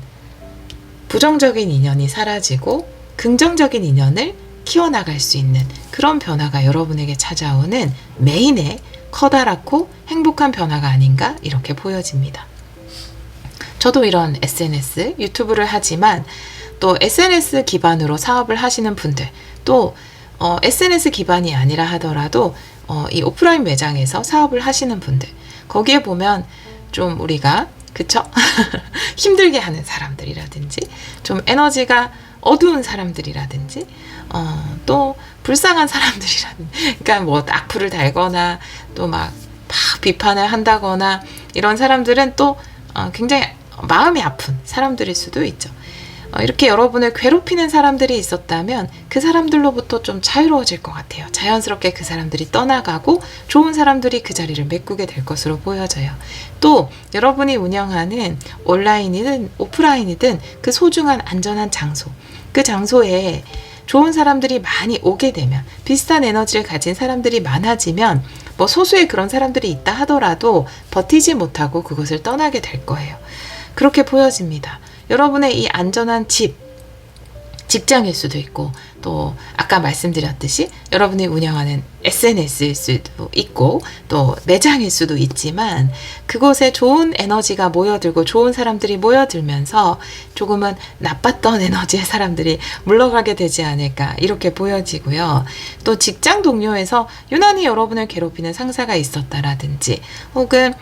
부정적인 인연이 사라지고 긍정적인 인연을 키워나갈 수 있는 그런 변화가 여러분에게 찾아오는 메인의 커다랗고 행복한 변화가 아닌가 이렇게 보여집니다. 저도 이런 SNS, 유튜브를 하지만 또 SNS 기반으로 사업을 하시는 분들 또 SNS 기반이 아니라 하더라도 이 오프라인 매장에서 사업을 하시는 분들 거기에 보면 좀 우리가 그쵸? 힘들게 하는 사람들이라든지 좀 에너지가 어두운 사람들이라든지 또 불쌍한 사람들이라든지 그러니까 뭐 악플을 달거나 또 막 비판을 한다거나 이런 사람들은 또 굉장히 마음이 아픈 사람들일 수도 있죠. 이렇게 여러분을 괴롭히는 사람들이 있었다면 그 사람들로부터 좀 자유로워질 것 같아요. 자연스럽게 그 사람들이 떠나가고 좋은 사람들이 그 자리를 메꾸게 될 것으로 보여져요. 또 여러분이 운영하는 온라인이든 오프라인이든 그 소중한 안전한 장소 그 장소에 좋은 사람들이 많이 오게 되면 비슷한 에너지를 가진 사람들이 많아지면 뭐 소수의 그런 사람들이 있다 하더라도 버티지 못하고 그것을 떠나게 될 거예요. 그렇게 보여집니다. 여러분의 이 안전한 직장일 수도 있고, 또 아까 말씀드렸듯이 여러분이 운영하는 SNS일 수도 있고, 또 매장일 수도 있지만, 그곳에 좋은 에너지가 모여들고 좋은 사람들이 모여들면서 조금은 나빴던 에너지의 사람들이 물러가게 되지 않을까, 이렇게 보여지고요. 또 직장 동료에서 유난히 여러분을 괴롭히는 상사가 있었다라든지, 혹은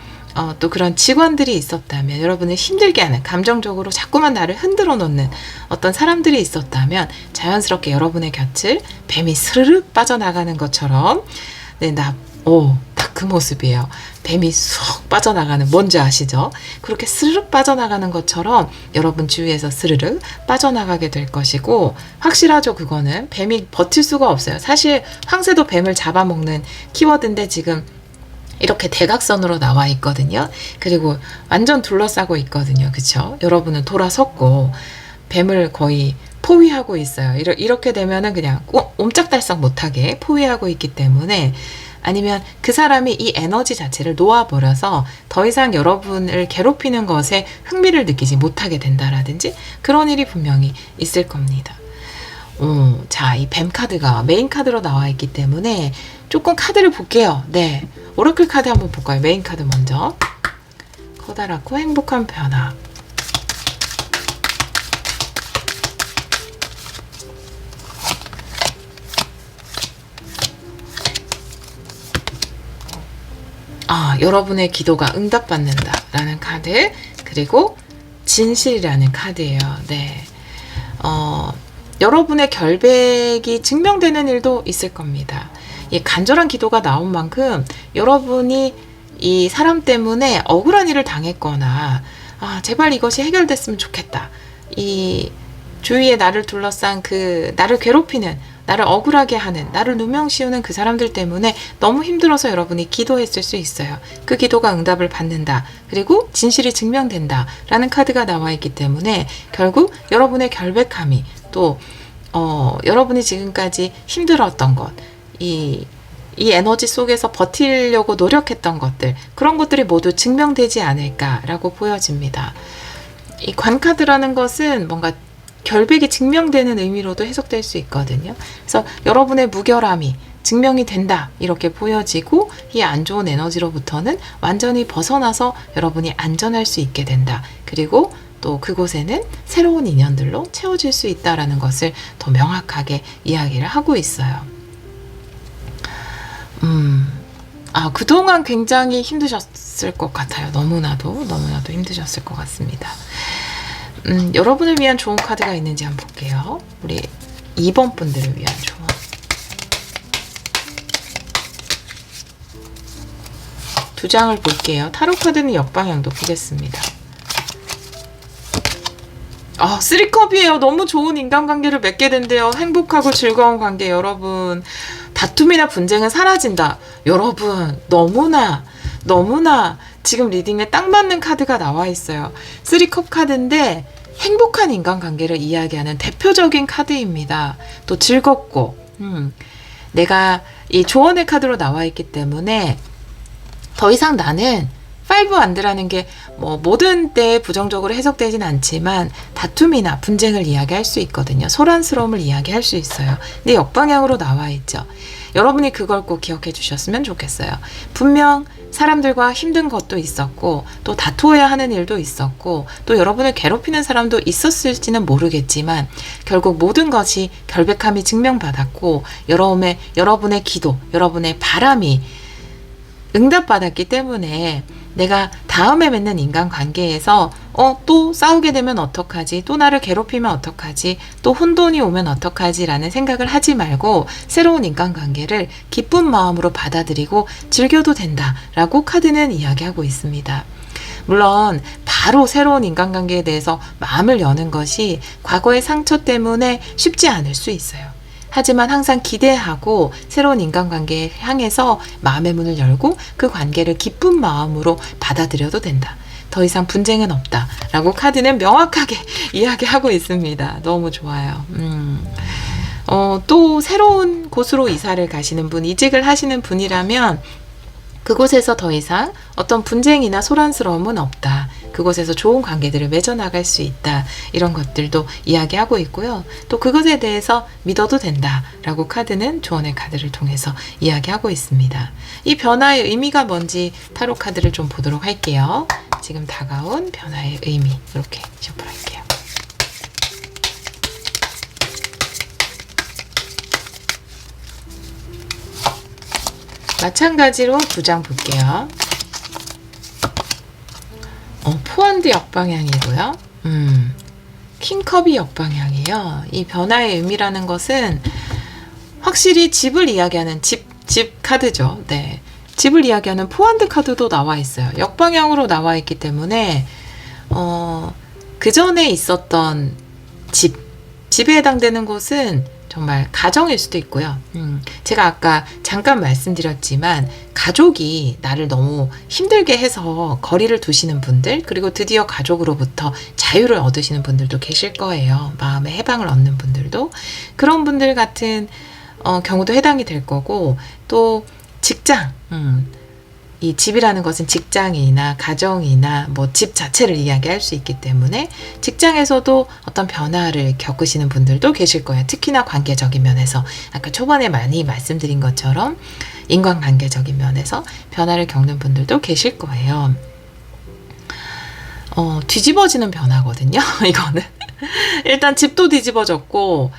또 그런 직원들이 있었다면, 여러분을 힘들게 하는, 감정적으로 자꾸만 나를 흔들어 놓는 어떤 사람들이 있었다면, 자연스럽게 여러분의 곁을 뱀이 스르륵 빠져나가는 것처럼, 네, 딱 그 모습이에요. 뱀이 쑥 빠져나가는, 뭔지 아시죠? 그렇게 스르륵 빠져나가는 것처럼 여러분 주위에서 스르륵 빠져나가게 될 것이고, 확실하죠. 그거는 뱀이 버틸 수가 없어요. 사실 황새도 뱀을 잡아먹는 키워드인데, 지금 이렇게 대각선으로 나와 있거든요. 그리고 완전 둘러싸고 있거든요. 그쵸? 여러분은 돌아섰고 뱀을 거의 포위하고 있어요. 이렇게 되면은 그냥 옴짝달싹 못하게 포위하고 있기 때문에, 아니면 그 사람이 이 에너지 자체를 놓아버려서 더 이상 여러분을 괴롭히는 것에 흥미를 느끼지 못하게 된다라든지, 그런 일이 분명히 있을 겁니다. 자, 이 뱀 카드가 메인 카드로 나와 있기 때문에 조금 카드를 볼게요. 네, 오라클 카드 한번 볼까요? 메인 카드 먼저. 커다랗고 행복한 변화. 여러분의 기도가 응답받는다 라는 카드, 그리고 진실이라는 카드예요. 네. 여러분의 결백이 증명되는 일도 있을 겁니다. 이 간절한 기도가 나온 만큼 여러분이 이 사람 때문에 억울한 일을 당했거나, 제발 이것이 해결됐으면 좋겠다, 이 주위에 나를 둘러싼 나를 괴롭히는, 나를 억울하게 하는, 나를 누명씌우는 그 사람들 때문에 너무 힘들어서 여러분이 기도했을 수 있어요. 그 기도가 응답을 받는다, 그리고 진실이 증명된다 라는 카드가 나와 있기 때문에, 결국 여러분의 결백함이, 또 여러분이 지금까지 힘들었던 것, 이 에너지 속에서 버티려고 노력했던 것들, 그런 것들이 모두 증명되지 않을까라고 보여집니다. 이 관카드라는 것은 뭔가 결백이 증명되는 의미로도 해석될 수 있거든요. 그래서 여러분의 무결함이 증명이 된다, 이렇게 보여지고, 이 안 좋은 에너지로부터는 완전히 벗어나서 여러분이 안전할 수 있게 된다. 그리고 또 그곳에는 새로운 인연들로 채워질 수 있다라는 것을 더 명확하게 이야기를 하고 있어요. 그동안 굉장히 힘드셨을 것 같아요. 너무나도 힘드셨을 것 같습니다. 여러분을 위한 좋은 카드가 있는지 한번 볼게요. 우리 2번 분들을 위한 조언. 두 장을 볼게요. 타로 카드는 역방향도 보겠습니다. 3컵이에요. 너무 좋은 인간관계를 맺게 된대요. 행복하고 즐거운 관계. 여러분, 다툼이나 분쟁은 사라진다. 여러분, 너무나 지금 리딩에 딱 맞는 카드가 나와 있어요. 3컵 카드인데 행복한 인간관계를 이야기하는 대표적인 카드입니다. 또 즐겁고, 내가 이 조언의 카드로 나와 있기 때문에 더 이상 나는 5 안드라는 게 모든 때에 부정적으로 해석되진 않지만 다툼이나 분쟁을 이야기할 수 있거든요. 소란스러움을 이야기할 수 있어요. 근데 역방향으로 나와 있죠. 여러분이 그걸 꼭 기억해 주셨으면 좋겠어요. 분명 사람들과 힘든 것도 있었고, 또 다투어야 하는 일도 있었고, 또 여러분을 괴롭히는 사람도 있었을지는 모르겠지만, 결국 모든 것이 결백함이 증명받았고, 여러분의 기도, 여러분의 바람이 응답받았기 때문에, 내가 다음에 맺는 인간관계에서 또 싸우게 되면 어떡하지, 또 나를 괴롭히면 어떡하지, 또 혼돈이 오면 어떡하지 라는 생각을 하지 말고, 새로운 인간관계를 기쁜 마음으로 받아들이고 즐겨도 된다 라고 카드는 이야기하고 있습니다. 물론 바로 새로운 인간관계에 대해서 마음을 여는 것이 과거의 상처 때문에 쉽지 않을 수 있어요. 하지만 항상 기대하고 새로운 인간관계에 향해서 마음의 문을 열고 그 관계를 기쁜 마음으로 받아들여도 된다. 더 이상 분쟁은 없다 라고 카드는 명확하게 이야기하고 있습니다. 너무 좋아요. 또 새로운 곳으로 이사를 가시는 분, 이직을 하시는 분이라면 그곳에서 더 이상 어떤 분쟁이나 소란스러움은 없다. 그곳에서 좋은 관계들을 맺어나갈 수 있다. 이런 것들도 이야기하고 있고요. 또 그것에 대해서 믿어도 된다라고 카드는 조언의 카드를 통해서 이야기하고 있습니다. 이 변화의 의미가 뭔지 타로 카드를 좀 보도록 할게요. 지금 다가온 변화의 의미 이렇게 셔플할게요. 마찬가지로 2장 볼게요. 포핸드 역방향이고요. 킹컵이 역방향이에요. 이 변화의 의미라는 것은 확실히 집을 이야기하는 집 카드죠. 네. 집을 이야기하는 포핸드 카드도 나와 있어요. 역방향으로 나와 있기 때문에 그 전에 있었던 집에 해당되는 곳은 정말 가정일 수도 있고요. 제가 아까 잠깐 말씀드렸지만 가족이 나를 너무 힘들게 해서 거리를 두시는 분들, 그리고 드디어 가족으로부터 자유를 얻으시는 분들도 계실 거예요. 마음의 해방을 얻는 분들도. 그런 분들 같은 경우도 해당이 될 거고, 또 직장, 이 집이라는 것은 직장이나 가정이나 뭐 집 자체를 이야기할 수 있기 때문에 직장에서도 어떤 변화를 겪으시는 분들도 계실 거예요. 특히나 관계적인 면에서 아까 초반에 많이 말씀드린 것처럼 인간관계적인 면에서 변화를 겪는 분들도 계실 거예요. 뒤집어지는 변화거든요. 이거는 일단 집도 뒤집어졌고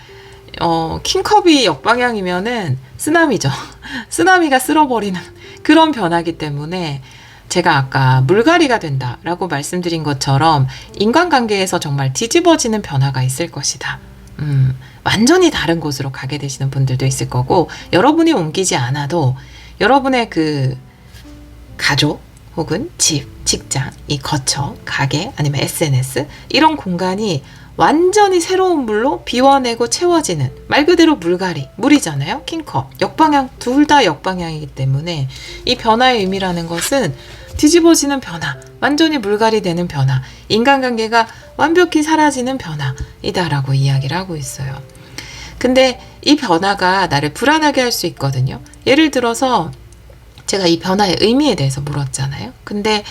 킹컵이 역방향이면은 쓰나미죠. 쓰나미가 쓸어버리는 그런 변화이기 때문에 제가 아까 물갈이가 된다라고 말씀드린 것처럼 인간관계에서 정말 뒤집어지는 변화가 있을 것이다. 완전히 다른 곳으로 가게 되시는 분들도 있을 거고, 여러분이 옮기지 않아도 여러분의 그 가족 혹은 집, 직장, 이 거처, 가게 아니면 SNS 이런 공간이 완전히 새로운 물로 비워내고 채워지는, 말 그대로 물갈이, 물이잖아요. 킹컵, 역방향, 둘 다 역방향이기 때문에 이 변화의 의미라는 것은 뒤집어지는 변화, 완전히 물갈이 되는 변화, 인간관계가 완벽히 사라지는 변화이다라고 이야기를 하고 있어요. 근데 이 변화가 나를 불안하게 할 수 있거든요. 예를 들어서 제가 이 변화의 의미에 대해서 물었잖아요. 근데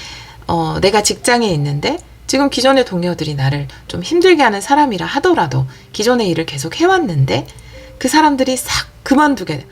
내가 직장에 있는데 지금 기존의 동료들이 나를 좀 힘들게 하는 사람이라 하더라도 기존의 일을 계속 해왔는데 그 사람들이 싹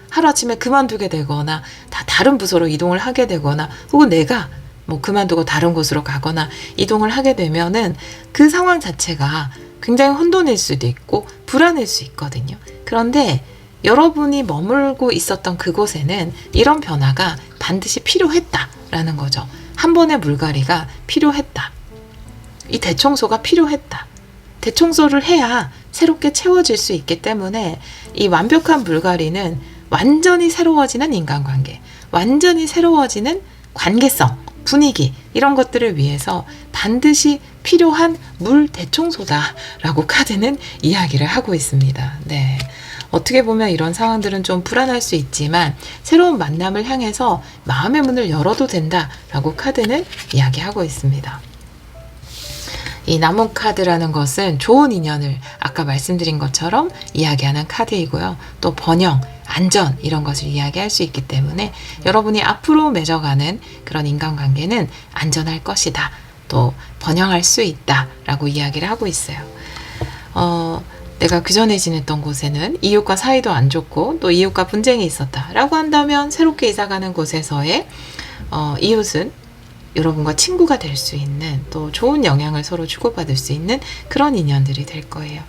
하루아침에 그만두게 되거나 다 다른 부서로 이동을 하게 되거나 혹은 내가 뭐 그만두고 다른 곳으로 가거나 이동을 하게 되면은 그 상황 자체가 굉장히 혼돈일 수도 있고 불안일 수 있거든요. 그런데 여러분이 머물고 있었던 그곳에는 이런 변화가 반드시 필요했다라는 거죠. 한 번의 물갈이가 필요했다. 이 대청소가 필요했다. 대청소를 해야 새롭게 채워질 수 있기 때문에 이 완벽한 물갈이는 완전히 새로워지는 인간관계, 완전히 새로워지는 관계성, 분위기 이런 것들을 위해서 반드시 필요한 물 대청소다라고 카드는 이야기를 하고 있습니다. 네. 어떻게 보면 이런 상황들은 좀 불안할 수 있지만 새로운 만남을 향해서 마음의 문을 열어도 된다라고 카드는 이야기하고 있습니다. 이 나무 카드라는 것은 좋은 인연을 아까 말씀드린 것처럼 이야기하는 카드이고요. 또 번영, 안전 이런 것을 이야기할 수 있기 때문에 여러분이 앞으로 맺어가는 그런 인간관계는 안전할 것이다. 또 번영할 수 있다 라고 이야기를 하고 있어요. 내가 그전에 지냈던 곳에는 이웃과 사이도 안 좋고 또 이웃과 분쟁이 있었다 라고 한다면 새롭게 이사가는 곳에서의 이웃은 여러분과 친구가 될 수 있는, 또 좋은 영향을 서로 주고받을 수 있는 그런 인연들이 될 거예요.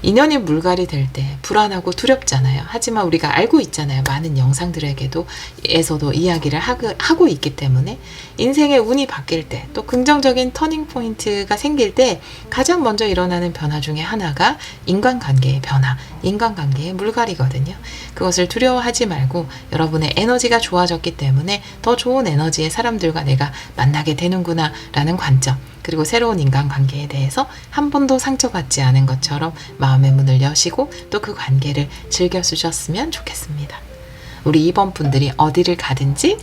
인연이 물갈이 될 때 불안하고 두렵잖아요. 하지만 우리가 알고 있잖아요. 많은 영상들에서도 이야기를 하고 있기 때문에 인생의 운이 바뀔 때, 또 긍정적인 터닝 포인트가 생길 때 가장 먼저 일어나는 변화 중에 하나가 인간관계의 변화, 인간관계의 물갈이거든요. 그것을 두려워하지 말고 여러분의 에너지가 좋아졌기 때문에 더 좋은 에너지의 사람들과 내가 만나게 되는구나 라는 관점, 그리고 새로운 인간관계에 대해서 한 번도 상처받지 않은 것처럼 마음의 문을 여시고 또 그 관계를 즐겨주셨으면 좋겠습니다. 우리 2번 분들이 어디를 가든지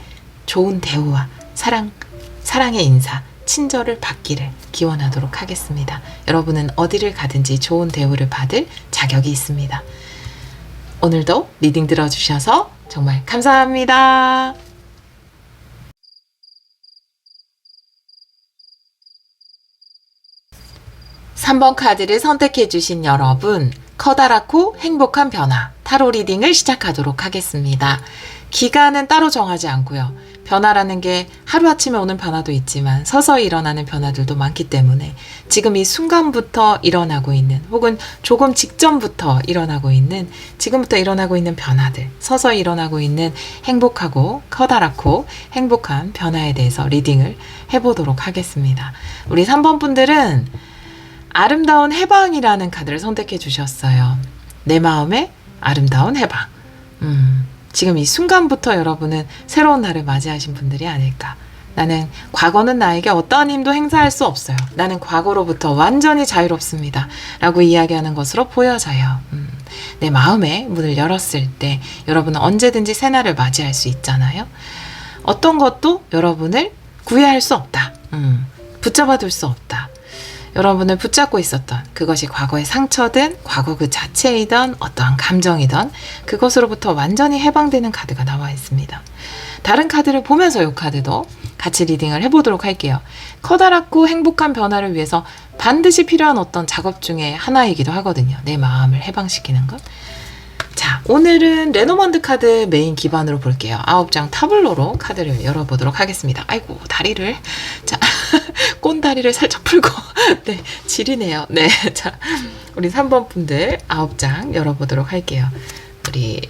좋은 대우와 사랑의 인사, 친절을 받기를 기원하도록 하겠습니다. 여러분은 어디를 가든지 좋은 대우를 받을 자격이 있습니다. 오늘도 리딩 들어주셔서 정말 감사합니다. 3번 카드를 선택해 주신 여러분, 커다랗고 행복한 변화, 타로 리딩을 시작하도록 하겠습니다. 기간은 따로 정하지 않고요. 변화라는 게 하루아침에 오는 변화도 있지만 서서히 일어나는 변화들도 많기 때문에 지금 이 순간부터 일어나고 있는, 혹은 조금 직전부터 일어나고 있는, 지금부터 일어나고 있는 변화들, 서서히 일어나고 있는 행복하고 커다랗고 행복한 변화에 대해서 리딩을 해보도록 하겠습니다. 우리 3번 분들은 아름다운 해방이라는 카드를 선택해 주셨어요. 내 마음의 아름다운 해방. 지금 이 순간부터 여러분은 새로운 날을 맞이하신 분들이 아닐까. 나는 과거는 나에게 어떠한 힘도 행사할 수 없어요. 나는 과거로부터 완전히 자유롭습니다. 라고 이야기하는 것으로 보여져요. 내 마음의 문을 열었을 때 여러분은 언제든지 새 날을 맞이할 수 있잖아요. 어떤 것도 여러분을 구애할 수 없다. 붙잡아 둘 수 없다. 여러분을 붙잡고 있었던 그것이 과거의 상처든 과거 그 자체이던 어떠한 감정이던 그것으로부터 완전히 해방되는 카드가 나와 있습니다. 다른 카드를 보면서 이 카드도 같이 리딩을 해보도록 할게요. 커다랗고 행복한 변화를 위해서 반드시 필요한 어떤 작업 중에 하나이기도 하거든요. 내 마음을 해방시키는 것. 자, 오늘은 레노먼드 카드 메인 기반으로 볼게요. 9장 타블로로 카드를 열어보도록 하겠습니다. 아이고, 다리를, 자, 꼰다리를 살짝 풀고, 네, 지리네요. 네, 자, 우리 3번 분들 9장 열어보도록 할게요. 우리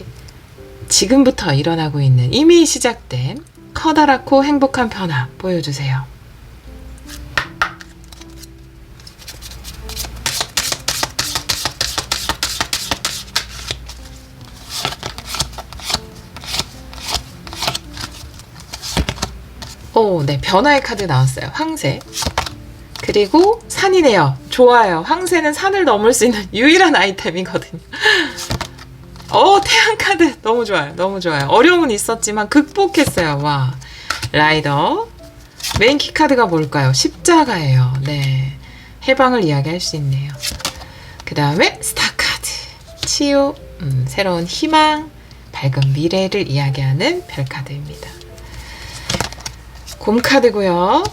지금부터 일어나고 있는 이미 시작된 커다랗고 행복한 변화 보여주세요. 오, 네, 변화의 카드 나왔어요. 황새. 그리고 산이네요. 좋아요. 황새는 산을 넘을 수 있는 유일한 아이템이거든요. 태양 카드. 너무 좋아요. 너무 좋아요. 어려움은 있었지만 극복했어요. 와. 라이더. 메인 키 카드가 뭘까요? 십자가예요. 네. 해방을 이야기할 수 있네요. 그 다음에 스타 카드. 치유. 새로운 희망. 밝은 미래를 이야기하는 별 카드입니다. 곰 카드고요.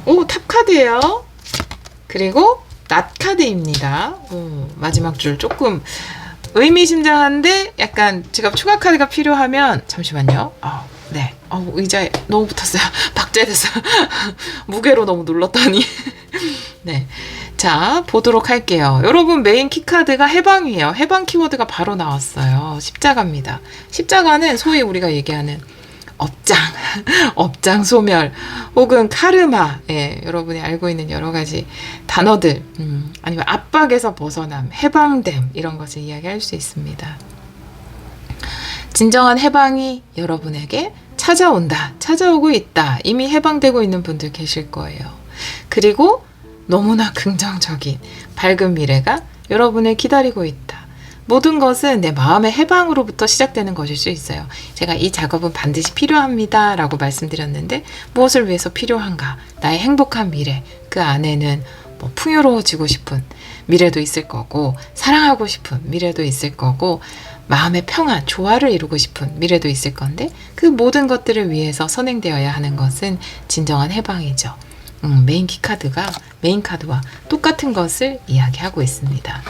오, 탑 카드예요. 그리고 낫 카드입니다. 마지막 줄 조금 의미심장한데 약간 제가 추가 카드가 필요하면 잠시만요. 네. 의자에 너무 붙었어요. 박제됐어요. 무게로 너무 눌렀더니. 네. 자, 보도록 할게요. 여러분, 메인 키카드가 해방이에요. 해방 키워드가 바로 나왔어요. 십자가입니다. 십자가는 소위 우리가 얘기하는 업장 소멸, 혹은 카르마, 예, 여러분이 알고 있는 여러 가지 단어들, 아니면 압박에서 벗어남, 해방됨, 이런 것을 이야기할 수 있습니다. 진정한 해방이 여러분에게 찾아온다, 찾아오고 있다, 이미 해방되고 있는 분들 계실 거예요. 그리고 너무나 긍정적인 밝은 미래가 여러분을 기다리고 있다. 모든 것은 내 마음의 해방으로부터 시작되는 것일 수 있어요. 제가 이 작업은 반드시 필요합니다 라고 말씀드렸는데 무엇을 위해서 필요한가? 나의 행복한 미래, 그 안에는 풍요로워지고 싶은 미래도 있을 거고, 사랑하고 싶은 미래도 있을 거고, 마음의 평안, 조화를 이루고 싶은 미래도 있을 건데, 그 모든 것들을 위해서 선행되어야 하는 것은 진정한 해방이죠. 메인 카드와 똑같은 것을 이야기하고 있습니다.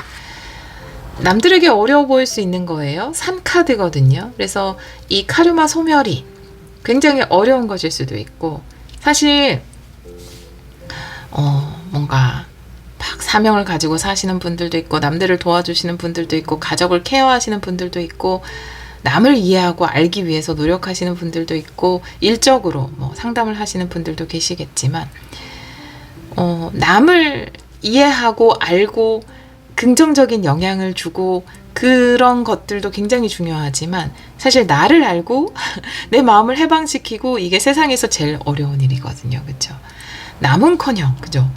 남들에게 어려워 보일 수 있는 거예요. 산 카드거든요. 그래서 이 카르마 소멸이 굉장히 어려운 것일 수도 있고, 사실 뭔가 막 사명을 가지고 사시는 분들도 있고, 남들을 도와주시는 분들도 있고, 가족을 케어하시는 분들도 있고, 남을 이해하고 알기 위해서 노력하시는 분들도 있고, 일적으로 상담을 하시는 분들도 계시겠지만, 남을 이해하고 알고 긍정적인 영향을 주고 그런 것들도 굉장히 중요하지만, 사실 나를 알고 내 마음을 해방시키고, 이게 세상에서 제일 어려운 일이거든요. 그렇죠? 남은커녕, 그죠?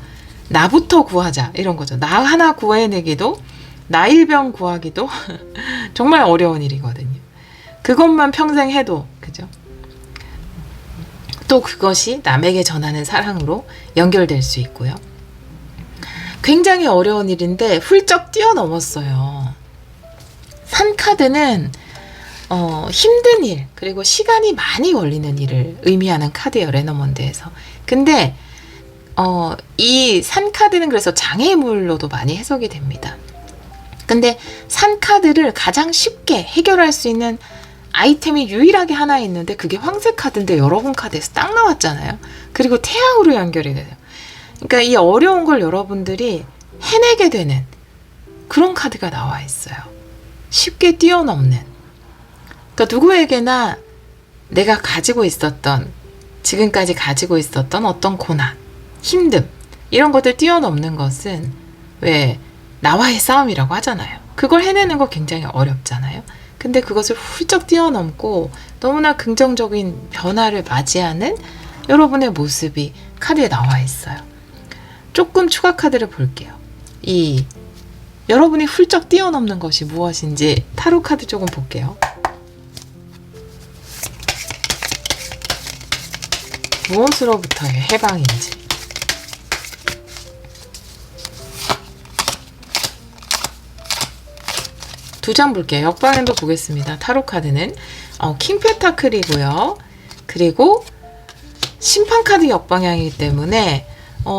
나부터 구하자, 이런 거죠. 나 하나 구해내기도, 나 일병 구하기도 정말 어려운 일이거든요. 그것만 평생 해도, 그죠? 또 그것이 남에게 전하는 사랑으로 연결될 수 있고요. 굉장히 어려운 일인데 훌쩍 뛰어넘었어요. 산 카드는 힘든 일, 그리고 시간이 많이 걸리는 일을 의미하는 카드예요. 레너먼드에서. 근데 이 산 카드는 그래서 장애물로도 많이 해석이 됩니다. 근데 산 카드를 가장 쉽게 해결할 수 있는 아이템이 유일하게 하나 있는데 그게 황새 카드인데 여러분 카드에서 딱 나왔잖아요. 그리고 태양으로 연결이 돼요. 그러니까 이 어려운 걸 여러분들이 해내게 되는 그런 카드가 나와 있어요. 쉽게 뛰어넘는. 그러니까 누구에게나 내가 가지고 있었던, 지금까지 가지고 있었던 어떤 고난, 힘듦, 이런 것들 뛰어넘는 것은 왜 나와의 싸움이라고 하잖아요. 그걸 해내는 거 굉장히 어렵잖아요. 근데 그것을 훌쩍 뛰어넘고 너무나 긍정적인 변화를 맞이하는 여러분의 모습이 카드에 나와 있어요. 조금 추가 카드를 볼게요. 이 여러분이 훌쩍 뛰어넘는 것이 무엇인지 타로 카드 조금 볼게요. 무엇으로부터의 해방인지. 두 장 볼게요. 역방향도 보겠습니다. 타로 카드는 킹 펜타클이고요. 그리고 심판 카드 역방향이기 때문에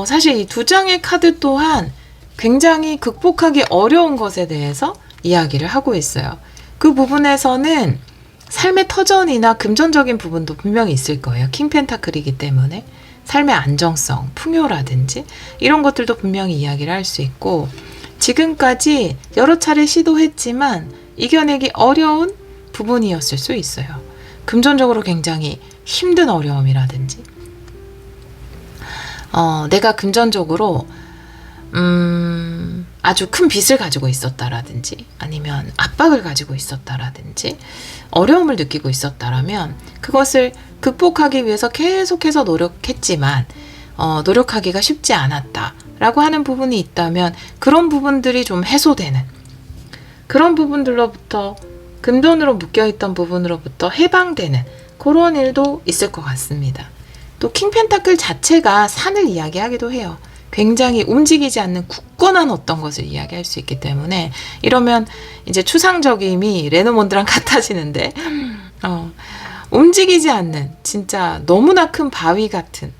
사실 이 두 장의 카드 또한 굉장히 극복하기 어려운 것에 대해서 이야기를 하고 있어요. 그 부분에서는 삶의 터전이나 금전적인 부분도 분명히 있을 거예요. 킹 펜타클이기 때문에 삶의 안정성, 풍요라든지 이런 것들도 분명히 이야기를 할 수 있고, 지금까지 여러 차례 시도했지만 이겨내기 어려운 부분이었을 수 있어요. 금전적으로 굉장히 힘든 어려움이라든지, 내가 금전적으로 아주 큰 빚을 가지고 있었다라든지, 아니면 압박을 가지고 있었다라든지, 어려움을 느끼고 있었다라면 그것을 극복하기 위해서 계속해서 노력했지만 노력하기가 쉽지 않았다라고 하는 부분이 있다면 그런 부분들이 좀 해소되는, 그런 부분들로부터, 금전으로 묶여있던 부분으로부터 해방되는 그런 일도 있을 것 같습니다. 또 킹 펜타클 자체가 산을 이야기하기도 해요. 굉장히 움직이지 않는 굳건한 어떤 것을 이야기할 수 있기 때문에, 이러면 이제 추상적임이 레노몬드랑 같아지는데, 움직이지 않는 진짜 너무나 큰 바위 같은,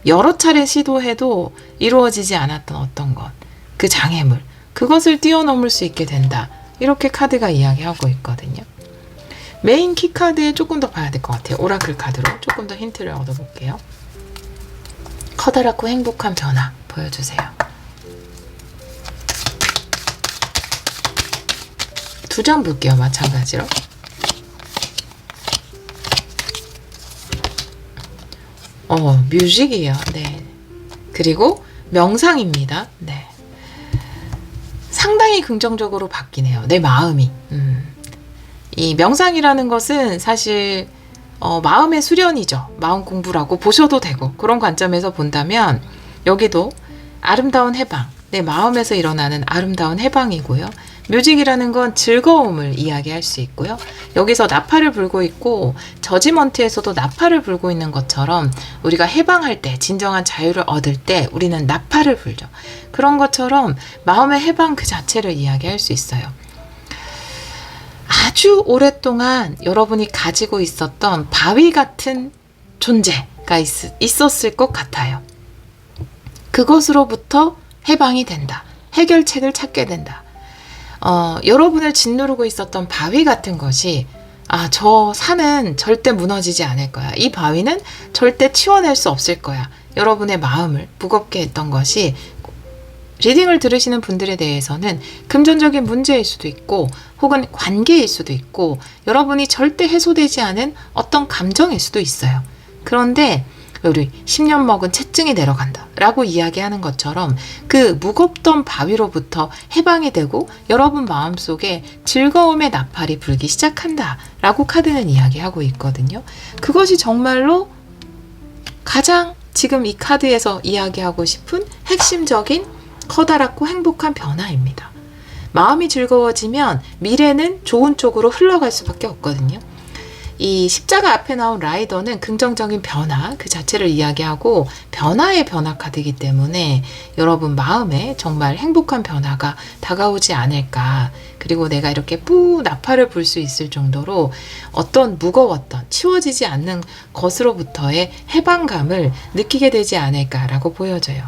여러 차례 시도해도 이루어지지 않았던 어떤 것, 그 장애물, 그것을 뛰어넘을 수 있게 된다. 이렇게 카드가 이야기하고 있거든요. 메인 키 카드에 조금 더 봐야 될 것 같아요. 오라클 카드로 조금 더 힌트를 얻어볼게요. 커다랗고 행복한 변화 보여주세요. 두 장 볼게요. 마찬가지로. 뮤직이에요. 네. 그리고 명상입니다. 네. 상당히 긍정적으로 바뀌네요. 내 마음이. 이 명상이라는 것은 사실 마음의 수련이죠. 마음 공부라고 보셔도 되고, 그런 관점에서 본다면 여기도 아름다운 해방, 내 마음에서 일어나는 아름다운 해방이고요. 뮤직이라는 건 즐거움을 이야기할 수 있고요. 여기서 나팔을 불고 있고, 저지먼트에서도 나팔을 불고 있는 것처럼 우리가 해방할 때, 진정한 자유를 얻을 때 우리는 나팔을 불죠. 그런 것처럼 마음의 해방 그 자체를 이야기할 수 있어요. 아주 오랫동안 여러분이 가지고 있었던 바위 같은 존재가 있었을 것 같아요. 그것으로부터 해방이 된다. 해결책을 찾게 된다. 여러분을 짓누르고 있었던 바위 같은 것이, 저 산은 절대 무너지지 않을 거야. 이 바위는 절대 치워낼 수 없을 거야. 여러분의 마음을 무겁게 했던 것이, 리딩을 들으시는 분들에 대해서는 금전적인 문제일 수도 있고, 혹은 관계일 수도 있고, 여러분이 절대 해소되지 않은 어떤 감정일 수도 있어요. 그런데 우리 10년 먹은 채증이 내려간다 라고 이야기하는 것처럼 그 무겁던 바위로부터 해방이 되고 여러분 마음속에 즐거움의 나팔이 불기 시작한다 라고 카드는 이야기하고 있거든요. 그것이 정말로 가장 지금 이 카드에서 이야기하고 싶은 핵심적인 커다랗고 행복한 변화입니다. 마음이 즐거워지면 미래는 좋은 쪽으로 흘러갈 수밖에 없거든요. 이 십자가 앞에 나온 라이더는 긍정적인 변화 그 자체를 이야기하고 변화의 변화 카드이기 때문에 여러분 마음에 정말 행복한 변화가 다가오지 않을까. 그리고 내가 이렇게 나팔을 불 수 있을 정도로 어떤 무거웠던 치워지지 않는 것으로부터의 해방감을 느끼게 되지 않을까라고 보여져요.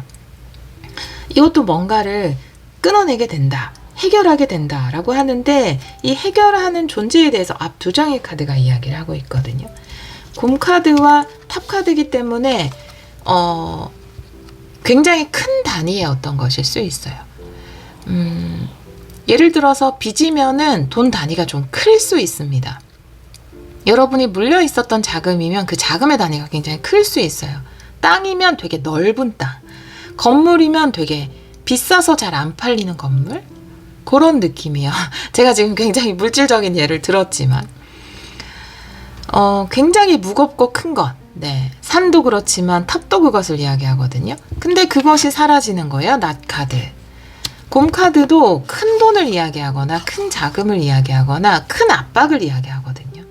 이것도 뭔가를 끊어내게 된다. 해결하게 된다라고 하는데 이 해결하는 존재에 대해서 앞 두 장의 카드가 이야기를 하고 있거든요. 곰 카드와 탑 카드이기 때문에 굉장히 큰 단위의 어떤 것일 수 있어요. 예를 들어서 빚이면은 돈 단위가 좀 클 수 있습니다. 여러분이 물려 있었던 자금이면 그 자금의 단위가 굉장히 클 수 있어요. 땅이면 되게 넓은 땅, 건물이면 되게 비싸서 잘 안 팔리는 건물, 그런 느낌이요. 제가 지금 굉장히 물질적인 예를 들었지만 굉장히 무겁고 큰 것, 네, 산도 그렇지만 탑도 그것을 이야기하거든요. 근데 그것이 사라지는 거예요. 낫 카드. 곰 카드도 큰 돈을 이야기하거나 큰 자금을 이야기하거나 큰 압박을 이야기하거든요.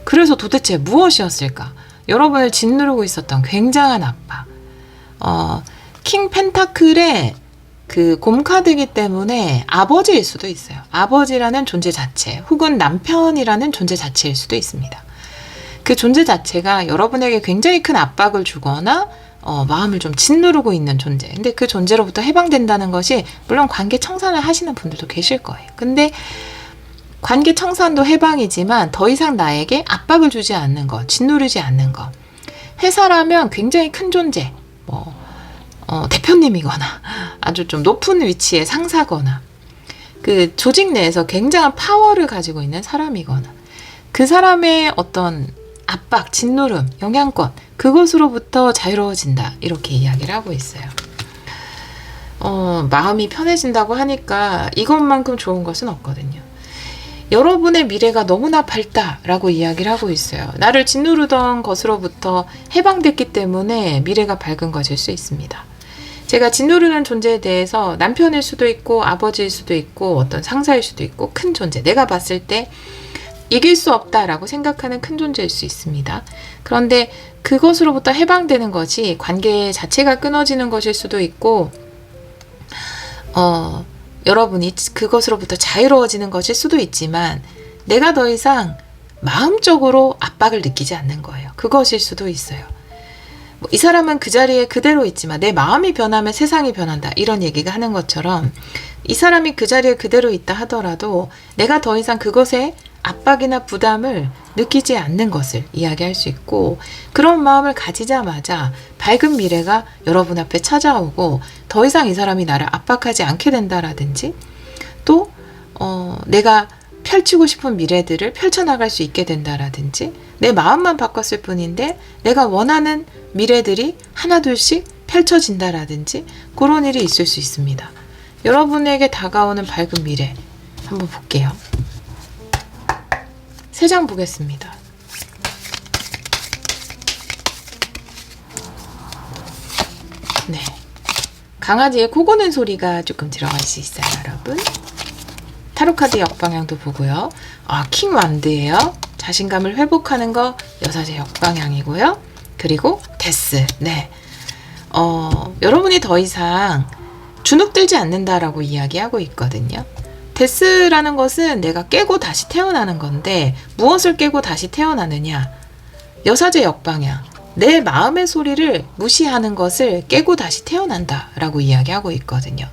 그래서 도대체 무엇이었을까? 여러분을 짓누르고 있었던 굉장한 압박. 킹 펜타클의 그 곰 카드이기 때문에 아버지일 수도 있어요. 아버지라는 존재 자체 혹은 남편이라는 존재 자체일 수도 있습니다. 그 존재 자체가 여러분에게 굉장히 큰 압박을 주거나 마음을 좀 짓누르고 있는 존재. 근데 그 존재로부터 해방된다는 것이 물론 관계 청산을 하시는 분들도 계실 거예요. 근데 관계 청산도 해방이지만 더 이상 나에게 압박을 주지 않는 것, 짓누르지 않는 것. 회사라면 굉장히 큰 존재, 대표님이거나 아주 좀 높은 위치의 상사거나 그 조직 내에서 굉장한 파워를 가지고 있는 사람이거나 그 사람의 어떤 압박, 짓누름, 영향권 그것으로부터 자유로워진다 이렇게 이야기를 하고 있어요. 마음이 편해진다고 하니까 이것만큼 좋은 것은 없거든요. 여러분의 미래가 너무나 밝다라고 이야기를 하고 있어요. 나를 짓누르던 것으로부터 해방됐기 때문에 미래가 밝은 것일 수 있습니다. 제가 짓누르는 존재에 대해서 남편일 수도 있고 아버지일 수도 있고 어떤 상사일 수도 있고 큰 존재, 내가 봤을 때 이길 수 없다라고 생각하는 큰 존재일 수 있습니다. 그런데 그것으로부터 해방되는 것이 관계 자체가 끊어지는 것일 수도 있고 여러분이 그것으로부터 자유로워지는 것일 수도 있지만 내가 더 이상 마음적으로 압박을 느끼지 않는 거예요. 그것일 수도 있어요. 이 사람은 그 자리에 그대로 있지만 내 마음이 변하면 세상이 변한다 이런 얘기가 하는 것처럼 이 사람이 그 자리에 그대로 있다 하더라도 내가 더 이상 그것에 압박이나 부담을 느끼지 않는 것을 이야기할 수 있고 그런 마음을 가지자마자 밝은 미래가 여러분 앞에 찾아오고 더 이상 이 사람이 나를 압박하지 않게 된다라든지 또 내가 펼치고 싶은 미래들을 펼쳐나갈 수 있게 된다라든지 내 마음만 바꿨을 뿐인데 내가 원하는 미래들이 하나둘씩 펼쳐진다라든지 그런 일이 있을 수 있습니다. 여러분에게 다가오는 밝은 미래 한번 볼게요. 3장 보겠습니다. 네, 강아지의 코 고는 소리가 조금 들어갈 수 있어요, 여러분. 타로카드 역방향도 보고요. 킹 완드예요. 자신감을 회복하는 거 여사제 역방향이고요. 그리고 데스. 네, 여러분이 더 이상 주눅들지 않는다라고 이야기하고 있거든요. 데스라는 것은 내가 깨고 다시 태어나는 건데 무엇을 깨고 다시 태어나느냐? 여사제 역방향. 내 마음의 소리를 무시하는 것을 깨고 다시 태어난다 라고 이야기하고 있거든요.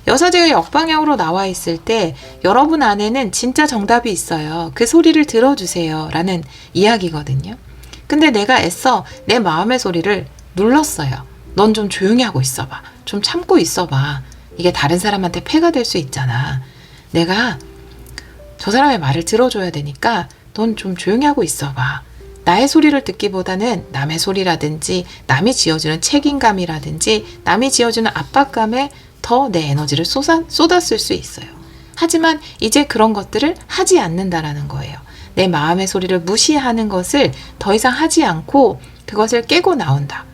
여사제가 역방향으로 나와 있을 때 여러분 안에는 진짜 정답이 있어요. 그 소리를 들어주세요 라는 이야기거든요. 근데 내가 애써 내 마음의 소리를 눌렀어요. 넌 좀 조용히 하고 있어봐. 좀 참고 있어봐. 이게 다른 사람한테 폐가 될 수 있잖아. 내가 저 사람의 말을 들어줘야 되니까 넌 좀 조용히 하고 있어봐. 나의 소리를 듣기보다는 남의 소리라든지 남이 지어주는 책임감이라든지 남이 지어주는 압박감에 더 내 에너지를 쏟았을 수 있어요. 하지만 이제 그런 것들을 하지 않는다라는 거예요. 내 마음의 소리를 무시하는 것을 더 이상 하지 않고 그것을 깨고 나온다.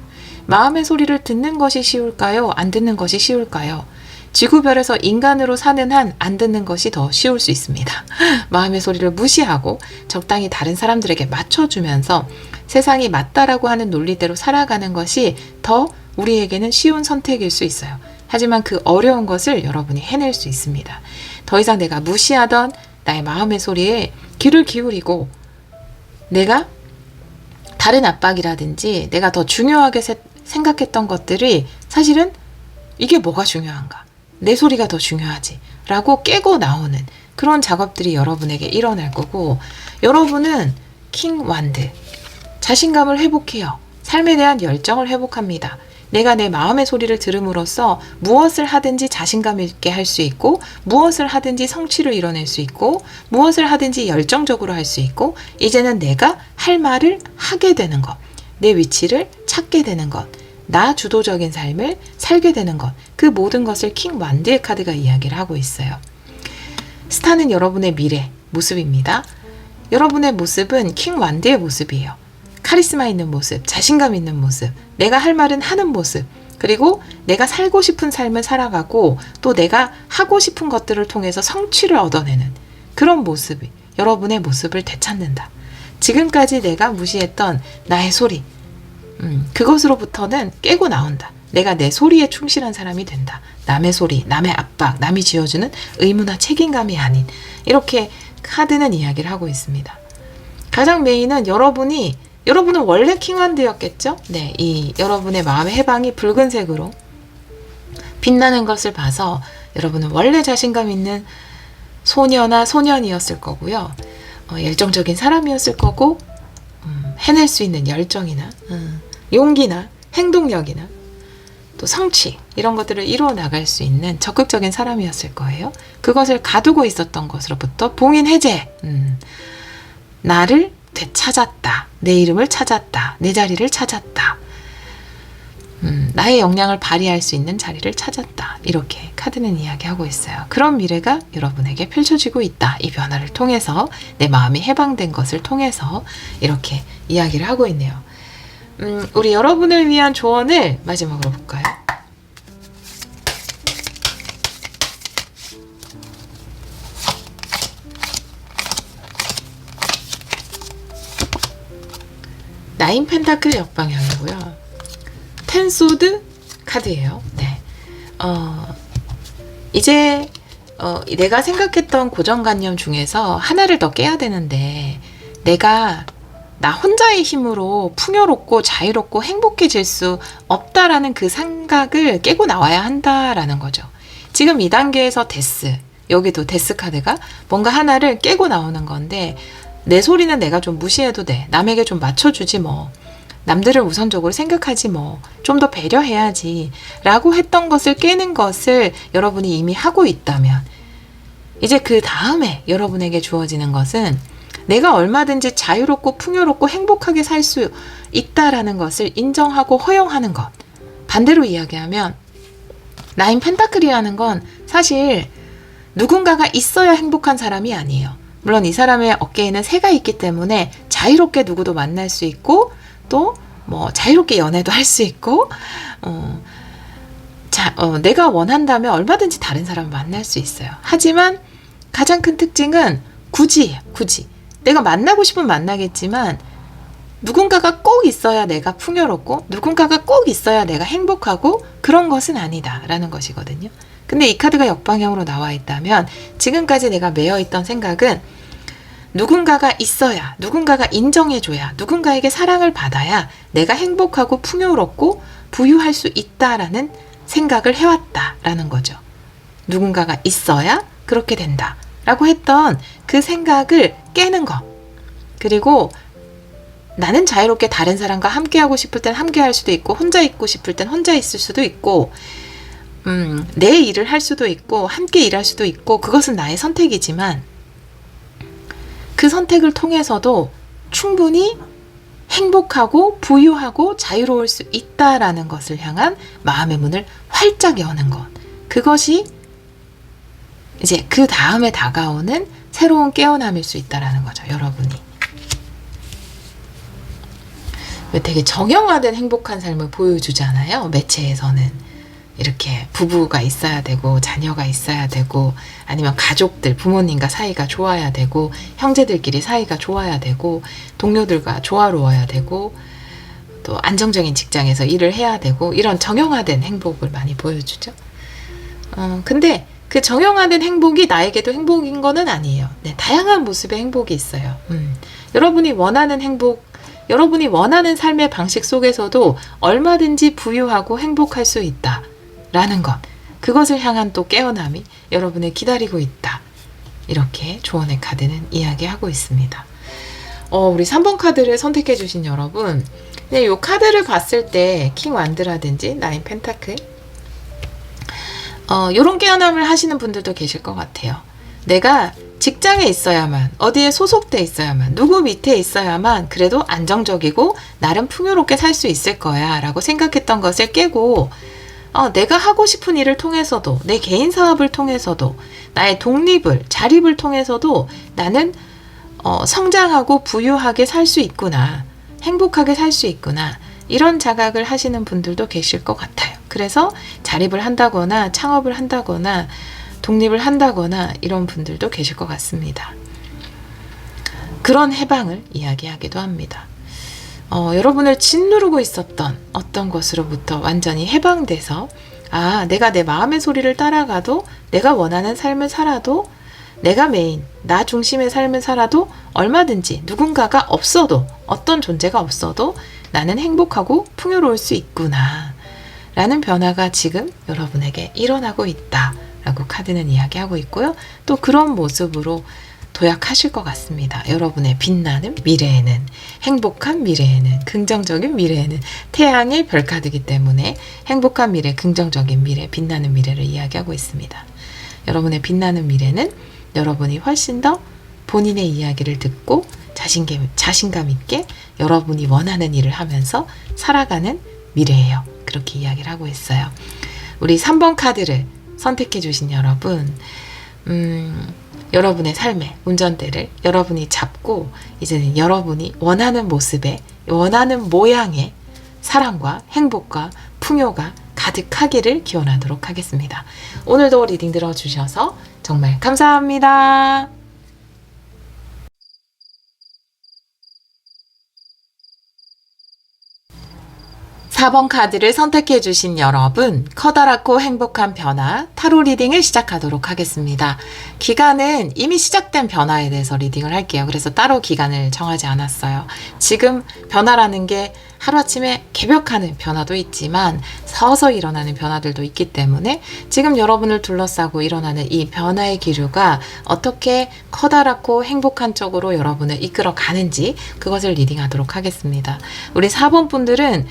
마음의 소리를 듣는 것이 쉬울까요? 안 듣는 것이 쉬울까요? 지구별에서 인간으로 사는 한 안 듣는 것이 더 쉬울 수 있습니다. 마음의 소리를 무시하고 적당히 다른 사람들에게 맞춰주면서 세상이 맞다라고 하는 논리대로 살아가는 것이 더 우리에게는 쉬운 선택일 수 있어요. 하지만 그 어려운 것을 여러분이 해낼 수 있습니다. 더 이상 내가 무시하던 나의 마음의 소리에 귀를 기울이고 내가 다른 압박이라든지 내가 더 중요하게 생각했던 것들이 사실은 이게 뭐가 중요한가? 내 소리가 더 중요하지 라고 깨고 나오는 그런 작업들이 여러분에게 일어날 거고, 여러분은 킹 완드, 자신감을 회복해요. 삶에 대한 열정을 회복합니다. 내가 내 마음의 소리를 들음으로써 무엇을 하든지 자신감 있게 할 수 있고, 무엇을 하든지 성취를 이뤄낼 수 있고, 무엇을 하든지 열정적으로 할 수 있고, 이제는 내가 할 말을 하게 되는 것, 내 위치를 찾게 되는 것, 나 주도적인 삶을 살게 되는 것, 그 모든 것을 킹 완드의 카드가 이야기를 하고 있어요. 스타는 여러분의 미래 모습입니다. 여러분의 모습은 킹 완드의 모습이에요. 카리스마 있는 모습, 자신감 있는 모습, 내가 할 말은 하는 모습, 그리고 내가 살고 싶은 삶을 살아가고 또 내가 하고 싶은 것들을 통해서 성취를 얻어내는 그런 모습이 여러분의 모습을 되찾는다. 지금까지 내가 무시했던 나의 소리, 그것으로부터는 깨고 나온다. 내가 내 소리에 충실한 사람이 된다. 남의 소리, 남의 압박, 남이 지어주는 의무나 책임감이 아닌, 이렇게 카드는 이야기를 하고 있습니다. 가장 메인은 여러분은 원래 킹완드였겠죠? 네, 이 여러분의 마음의 해방이 붉은색으로 빛나는 것을 봐서 여러분은 원래 자신감 있는 소녀나 소년이었을 거고요. 열정적인 사람이었을 거고, 해낼 수 있는 열정이나 용기나 행동력이나 또 성취, 이런 것들을 이루어 나갈 수 있는 적극적인 사람이었을 거예요. 그것을 가두고 있었던 것으로부터 봉인 해제, 나를 되찾았다, 내 이름을 찾았다, 내 자리를 찾았다, 나의 역량을 발휘할 수 있는 자리를 찾았다, 이렇게 카드는 이야기하고 있어요. 그런 미래가 여러분에게 펼쳐지고 있다. 이 변화를 통해서, 내 마음이 해방된 것을 통해서 이렇게 이야기를 하고 있네요. 우리 여러분을 위한 조언을 마지막으로 볼까요? 나인 펜타클 역방향이고요. 텐소드 카드예요. 네. 이제 내가 생각했던 고정관념 중에서 하나를 더 깨야 되는데, 내가 나 혼자의 힘으로 풍요롭고 자유롭고 행복해질 수 없다라는 그 생각을 깨고 나와야 한다라는 거죠. 지금 이 단계에서 데스, 여기도 데스 카드가 뭔가 하나를 깨고 나오는 건데, 내 소리는 내가 좀 무시해도 돼. 남에게 좀 맞춰주지 뭐. 남들을 우선적으로 생각하지 뭐. 좀 더 배려해야지. 라고 했던 것을 깨는 것을 여러분이 이미 하고 있다면, 이제 그 다음에 여러분에게 주어지는 것은 내가 얼마든지 자유롭고 풍요롭고 행복하게 살 수 있다라는 것을 인정하고 허용하는 것. 반대로 이야기하면 나인 펜타클이라는 건 사실 누군가가 있어야 행복한 사람이 아니에요. 물론 이 사람의 어깨에는 새가 있기 때문에 자유롭게 누구도 만날 수 있고, 또 뭐 자유롭게 연애도 할 수 있고, 내가 원한다면 얼마든지 다른 사람을 만날 수 있어요. 하지만 가장 큰 특징은 굳이 내가 만나고 싶으면 만나겠지만 누군가가 꼭 있어야 내가 풍요롭고 누군가가 꼭 있어야 내가 행복하고 그런 것은 아니다 라는 것이거든요. 근데 이 카드가 역방향으로 나와 있다면 지금까지 내가 매여있던 생각은 누군가가 있어야, 누군가가 인정해줘야, 누군가에게 사랑을 받아야 내가 행복하고 풍요롭고 부유할 수 있다라는 생각을 해왔다라는 거죠. 누군가가 있어야 그렇게 된다 라고 했던 그 생각을 깨는 것. 그리고 나는 자유롭게 다른 사람과 함께하고 싶을 땐 함께할 수도 있고, 혼자 있고 싶을 땐 혼자 있을 수도 있고, 내 일을 할 수도 있고 함께 일할 수도 있고, 그것은 나의 선택이지만 그 선택을 통해서도 충분히 행복하고 부유하고 자유로울 수 있다라는 것을 향한 마음의 문을 활짝 여는 것. 그것이 이제 그 다음에 다가오는 새로운 깨어남일 수 있다라는 거죠. 여러분이 왜 되게 정형화된 행복한 삶을 보여주잖아요, 매체에서는. 이렇게 부부가 있어야 되고 자녀가 있어야 되고 아니면 가족들 부모님과 사이가 좋아야 되고 형제들끼리 사이가 좋아야 되고 동료들과 조화로워야 되고 또 안정적인 직장에서 일을 해야 되고 이런 정형화된 행복을 많이 보여주죠. 근데 그 정형화된 행복이 나에게도 행복인 거는 아니에요. 네, 다양한 모습의 행복이 있어요. 여러분이 원하는 행복, 여러분이 원하는 삶의 방식 속에서도 얼마든지 부유하고 행복할 수 있다. 라는 것, 그것을 향한 또 깨어남이 여러분을 기다리고 있다. 이렇게 조언의 카드는 이야기하고 있습니다. 우리 3번 카드를 선택해 주신 여러분, 네, 이 카드를 봤을 때 킹 완드라든지 나인 펜타클 요런 깨어남을 하시는 분들도 계실 것 같아요. 내가 직장에 있어야만, 어디에 소속돼 있어야만, 누구 밑에 있어야만 그래도 안정적이고 나름 풍요롭게 살 수 있을 거야 라고 생각했던 것을 깨고 내가 하고 싶은 일을 통해서도, 내 개인 사업을 통해서도, 나의 독립을, 자립을 통해서도 나는 성장하고 부유하게 살 수 있구나, 행복하게 살 수 있구나, 이런 자각을 하시는 분들도 계실 것 같아요. 그래서 자립을 한다거나 창업을 한다거나 독립을 한다거나 이런 분들도 계실 것 같습니다. 그런 해방을 이야기하기도 합니다. 여러분을 짓누르고 있었던 어떤 것으로부터 완전히 해방돼서 내가 내 마음의 소리를 따라가도, 내가 원하는 삶을 살아도, 내가 메인, 나 중심의 삶을 살아도 얼마든지 누군가가 없어도, 어떤 존재가 없어도 나는 행복하고 풍요로울 수 있구나 라는 변화가 지금 여러분에게 일어나고 있다 라고 카드는 이야기하고 있고요. 또 그런 모습으로 도약하실 것 같습니다. 여러분의 빛나는 미래에는, 행복한 미래에는, 긍정적인 미래에는 태양의 별카드이기 때문에 행복한 미래, 긍정적인 미래, 빛나는 미래를 이야기하고 있습니다. 여러분의 빛나는 미래는 여러분이 훨씬 더 본인의 이야기를 듣고 자신감 있게 여러분이 원하는 일을 하면서 살아가는 미래예요. 그렇게 이야기를 하고 있어요. 우리 3번 카드를 선택해 주신 여러분, 여러분의 삶의 운전대를 여러분이 잡고 이제는 여러분이 원하는 모습에, 원하는 모양의 사랑과 행복과 풍요가 가득하기를 기원하도록 하겠습니다. 오늘도 리딩 들어주셔서 정말 감사합니다. 4번 카드를 선택해 주신 여러분, 커다랗고 행복한 변화 타로 리딩을 시작하도록 하겠습니다. 기간은 이미 시작된 변화에 대해서 리딩을 할게요. 그래서 따로 기간을 정하지 않았어요. 지금 변화라는 게 하루아침에 개벽하는 변화도 있지만 서서히 일어나는 변화들도 있기 때문에 지금 여러분을 둘러싸고 일어나는 이 변화의 기류가 어떻게 커다랗고 행복한 쪽으로 여러분을 이끌어 가는지 그것을 리딩하도록 하겠습니다. 우리 4번 분들은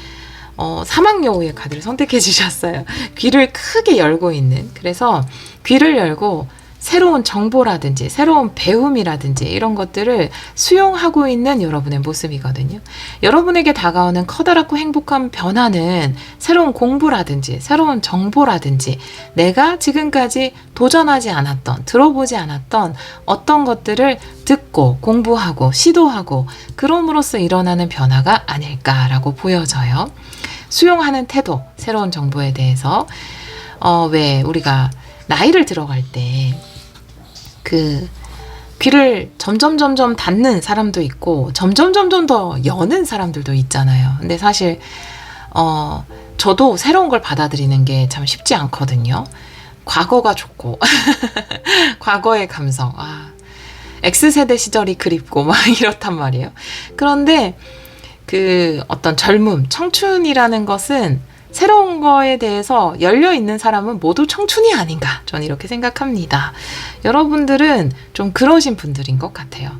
사막여우의 카드를 선택해 주셨어요. 귀를 크게 열고 있는, 그래서 귀를 열고 새로운 정보라든지 새로운 배움이라든지 이런 것들을 수용하고 있는 여러분의 모습이거든요. 여러분에게 다가오는 커다랗고 행복한 변화는 새로운 공부라든지 새로운 정보라든지 내가 지금까지 도전하지 않았던, 들어보지 않았던 어떤 것들을 듣고 공부하고 시도하고 그럼으로써 일어나는 변화가 아닐까라고 보여져요. 수용하는 태도, 새로운 정보에 대해서 왜 우리가 나이를 들어갈 때 그 귀를 점점 닫는 사람도 있고 점점 더 여는 사람들도 있잖아요. 근데 사실 저도 새로운 걸 받아들이는 게 참 쉽지 않거든요. 과거가 좋고 과거의 감성, X세대 시절이 그립고 막 이렇단 말이에요. 그런데 그 어떤 젊음, 청춘이라는 것은 새로운 거에 대해서 열려있는 사람은 모두 청춘이 아닌가, 저는 이렇게 생각합니다. 여러분들은 좀 그러신 분들인 것 같아요.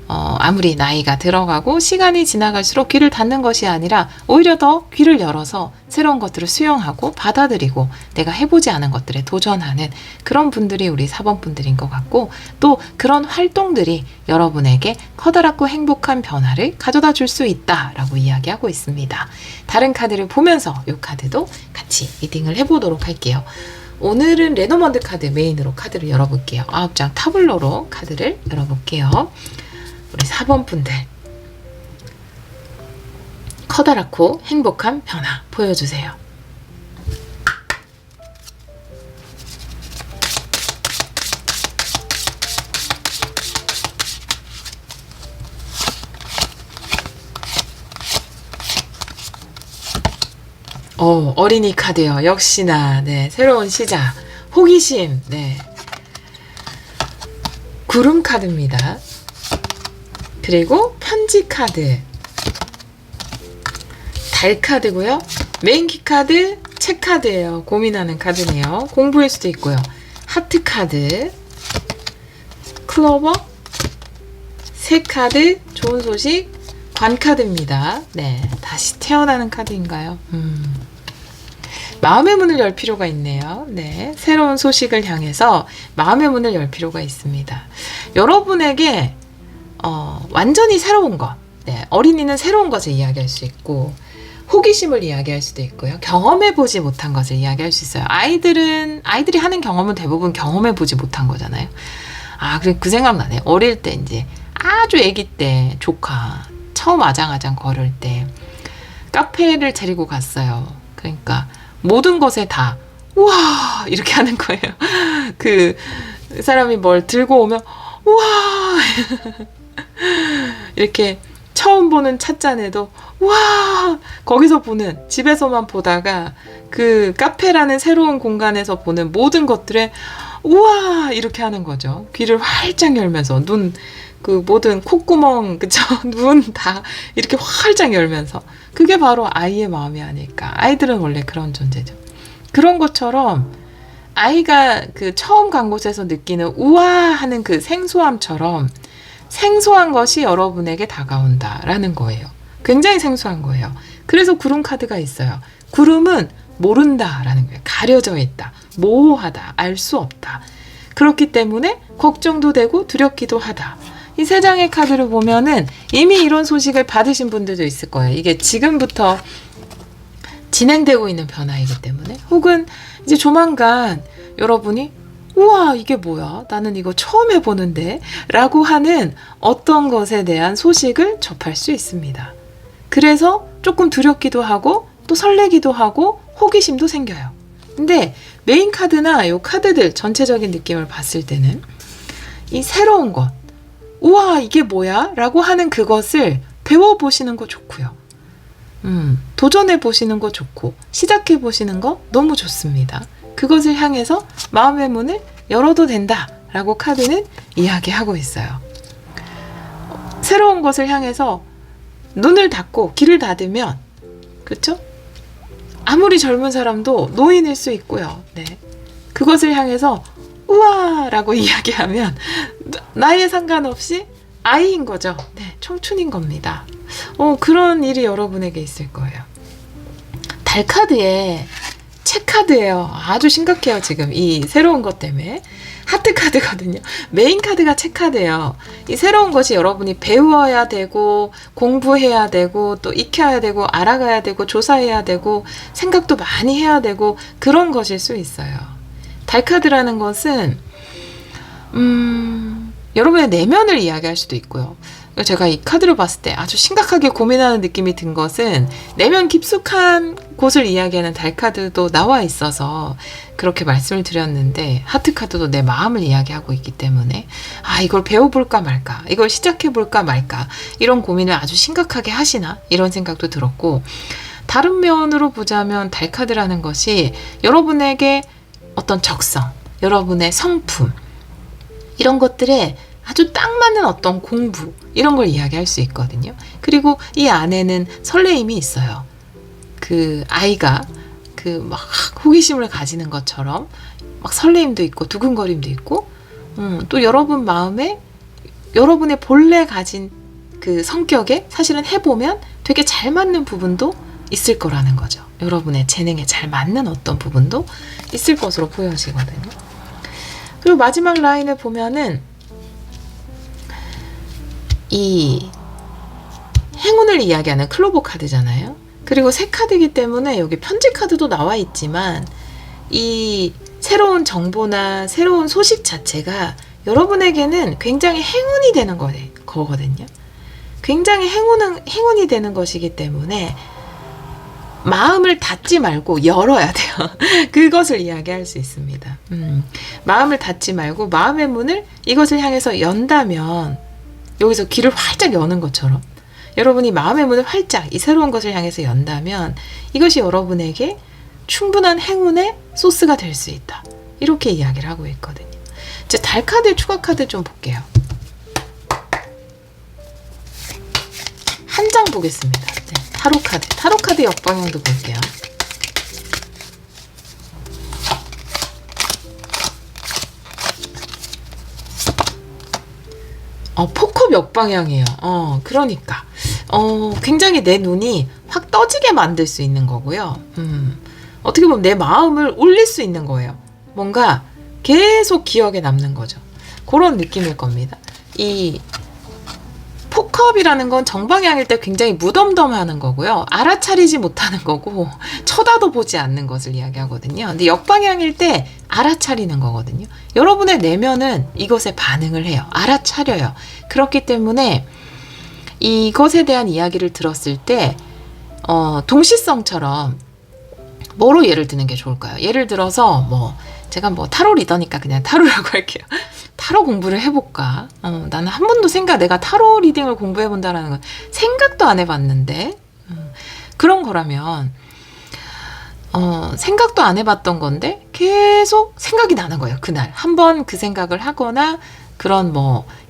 아무리 나이가 들어가고 시간이 지나갈수록 귀를 닫는 것이 아니라 오히려 더 귀를 열어서 새로운 것들을 수용하고 받아들이고 내가 해보지 않은 것들에 도전하는 그런 분들이 우리 4번 분들인 것 같고, 또 그런 활동들이 여러분에게 커다랗고 행복한 변화를 가져다 줄 수 있다라고 이야기하고 있습니다. 다른 카드를 보면서 이 카드도 같이 리딩을 해보도록 할게요. 오늘은 레노먼드 카드 메인으로 카드를 열어볼게요. 9장 타블로로 카드를 열어볼게요. 우리 4번 분들, 커다랗고 행복한 변화 보여주세요. 어린이 카드요. 역시나, 네, 새로운 시작. 호기심, 네. 구름 카드입니다. 그리고 편지 카드. 달 카드고요. 메인 키 카드, 책 카드예요. 고민하는 카드네요. 공부일 수도 있고요. 하트 카드, 클로버, 새 카드, 좋은 소식, 관 카드입니다. 네, 다시 태어나는 카드인가요? 마음의 문을 열 필요가 있네요. 네, 새로운 소식을 향해서 마음의 문을 열 필요가 있습니다. 여러분에게 완전히 새로운 것, 네, 어린이는 새로운 것을 이야기할 수 있고 호기심을 이야기할 수도 있고요. 경험해보지 못한 것을 이야기할 수 있어요. 아이들이 하는 경험은 대부분 경험해보지 못한 거잖아요. 그래, 그 생각나네. 어릴 때 이제 아주 아기 때 조카 처음 아장아장 걸을 때 카페를 데리고 갔어요. 그러니까 모든 것에 다 우와 이렇게 하는 거예요. 그 사람이 뭘 들고 오면 우와 이렇게 처음 보는 찻잔에도 와 거기서 보는 집에서만 보다가 그 카페라는 새로운 공간에서 보는 모든 것들에 우와 이렇게 하는 거죠. 귀를 활짝 열면서 그 모든 콧구멍 그쵸 눈 다 이렇게 활짝 열면서 그게 바로 아이의 마음이 아닐까. 아이들은 원래 그런 존재죠. 그런 것처럼 아이가 그 처음 간 곳에서 느끼는 우와 하는 그 생소함처럼 생소한 것이 여러분에게 다가온다라는 거예요. 굉장히 생소한 거예요. 그래서 구름 카드가 있어요. 구름은 모른다라는 거예요. 가려져 있다. 모호하다. 알 수 없다. 그렇기 때문에 걱정도 되고 두렵기도 하다. 이 세 장의 카드를 보면은 이미 이런 소식을 받으신 분들도 있을 거예요. 이게 지금부터 진행되고 있는 변화이기 때문에 혹은 이제 조만간 여러분이 우와 이게 뭐야 나는 이거 처음 해보는데 라고 하는 어떤 것에 대한 소식을 접할 수 있습니다. 그래서 조금 두렵기도 하고 또 설레기도 하고 호기심도 생겨요. 근데 메인 카드나 요 카드들 전체적인 느낌을 봤을 때는 이 새로운 것 우와 이게 뭐야 라고 하는 그것을 배워보시는 거 좋고요. 도전해 보시는 거 좋고 시작해 보시는 거 너무 좋습니다. 그것을 향해서 마음의 문을 열어도 된다 라고 카드는 이야기하고 있어요. 새로운 것을 향해서 눈을 닫고 귀를 닫으면 그렇죠? 아무리 젊은 사람도 노인일 수 있고요. 네. 그것을 향해서 우와 라고 이야기하면 나이에 상관없이 아이인 거죠. 네, 청춘인 겁니다. 그런 일이 여러분에게 있을 거예요. 달 카드에 책 카드예요. 아주 심각해요. 지금 이 새로운 것 때문에. 하트 카드거든요. 메인 카드가 책 카드예요. 이 새로운 것이 여러분이 배워야 되고 공부해야 되고 또 익혀야 되고 알아가야 되고 조사해야 되고 생각도 많이 해야 되고 그런 것일 수 있어요. 달 카드라는 것은 여러분의 내면을 이야기할 수도 있고요. 제가 이 카드를 봤을 때 아주 심각하게 고민하는 느낌이 든 것은 내면 깊숙한 곳을 이야기하는 달 카드도 나와 있어서 그렇게 말씀을 드렸는데 하트 카드도 내 마음을 이야기하고 있기 때문에 이걸 배워볼까 말까 이걸 시작해볼까 말까 이런 고민을 아주 심각하게 하시나 이런 생각도 들었고 다른 면으로 보자면 달 카드라는 것이 여러분에게 어떤 적성, 여러분의 성품 이런 것들에 아주 딱 맞는 어떤 공부 이런 걸 이야기할 수 있거든요. 그리고 이 안에는 설레임이 있어요. 그 아이가 그 막 호기심을 가지는 것처럼 막 설레임도 있고 두근거림도 있고 또 여러분 마음에 여러분의 본래 가진 그 성격에 사실은 해보면 되게 잘 맞는 부분도 있을 거라는 거죠. 여러분의 재능에 잘 맞는 어떤 부분도 있을 것으로 보여지거든요. 그리고 마지막 라인을 보면은 이 행운을 이야기하는 클로버 카드잖아요. 그리고 새 카드이기 때문에 여기 편지 카드도 나와 있지만 이 새로운 정보나 새로운 소식 자체가 여러분에게는 굉장히 행운이 되는 거거든요. 굉장히 행운이 되는 것이기 때문에 마음을 닫지 말고 열어야 돼요. 그것을 이야기할 수 있습니다. 마음을 닫지 말고 마음의 문을 이것을 향해서 연다면 여기서 귀를 활짝 여는 것처럼 여러분이 마음의 문을 활짝 이 새로운 것을 향해서 연다면 이것이 여러분에게 충분한 행운의 소스가 될 수 있다. 이렇게 이야기를 하고 있거든요. 이제 달 카드, 추가 카드 좀 볼게요. 한 장 보겠습니다. 네, 타로 카드. 타로 카드 역방향도 볼게요. 폭컵 역방향이에요. 그러니까. 굉장히 내 눈이 확 떠지게 만들 수 있는 거고요. 어떻게 보면 내 마음을 올릴 수 있는 거예요. 뭔가 계속 기억에 남는 거죠. 그런 느낌일 겁니다. 이 폭컵이라는 건 정방향일 때 굉장히 무덤덤하는 거고요. 알아차리지 못하는 거고 쳐다도 보지 않는 것을 이야기하거든요. 근데 역방향일 때 알아차리는 거거든요. 여러분의 내면은 이것에 반응을 해요. 알아차려요. 그렇기 때문에 이것에 대한 이야기를 들었을 때 동시성처럼 뭐로 예를 드는 게 좋을까요? 예를 들어서 제가 타로 리더니까 그냥 타로라고 할게요. 타로 공부를 해볼까? 나는 한 번도 내가 타로 리딩을 공부해본다라는 건 생각도 안 해봤는데, 그런 거라면, 생각도 안 해봤던 건데, 계속 생각이 나는 거예요. 그날. 한번 그 생각을 하거나, 그런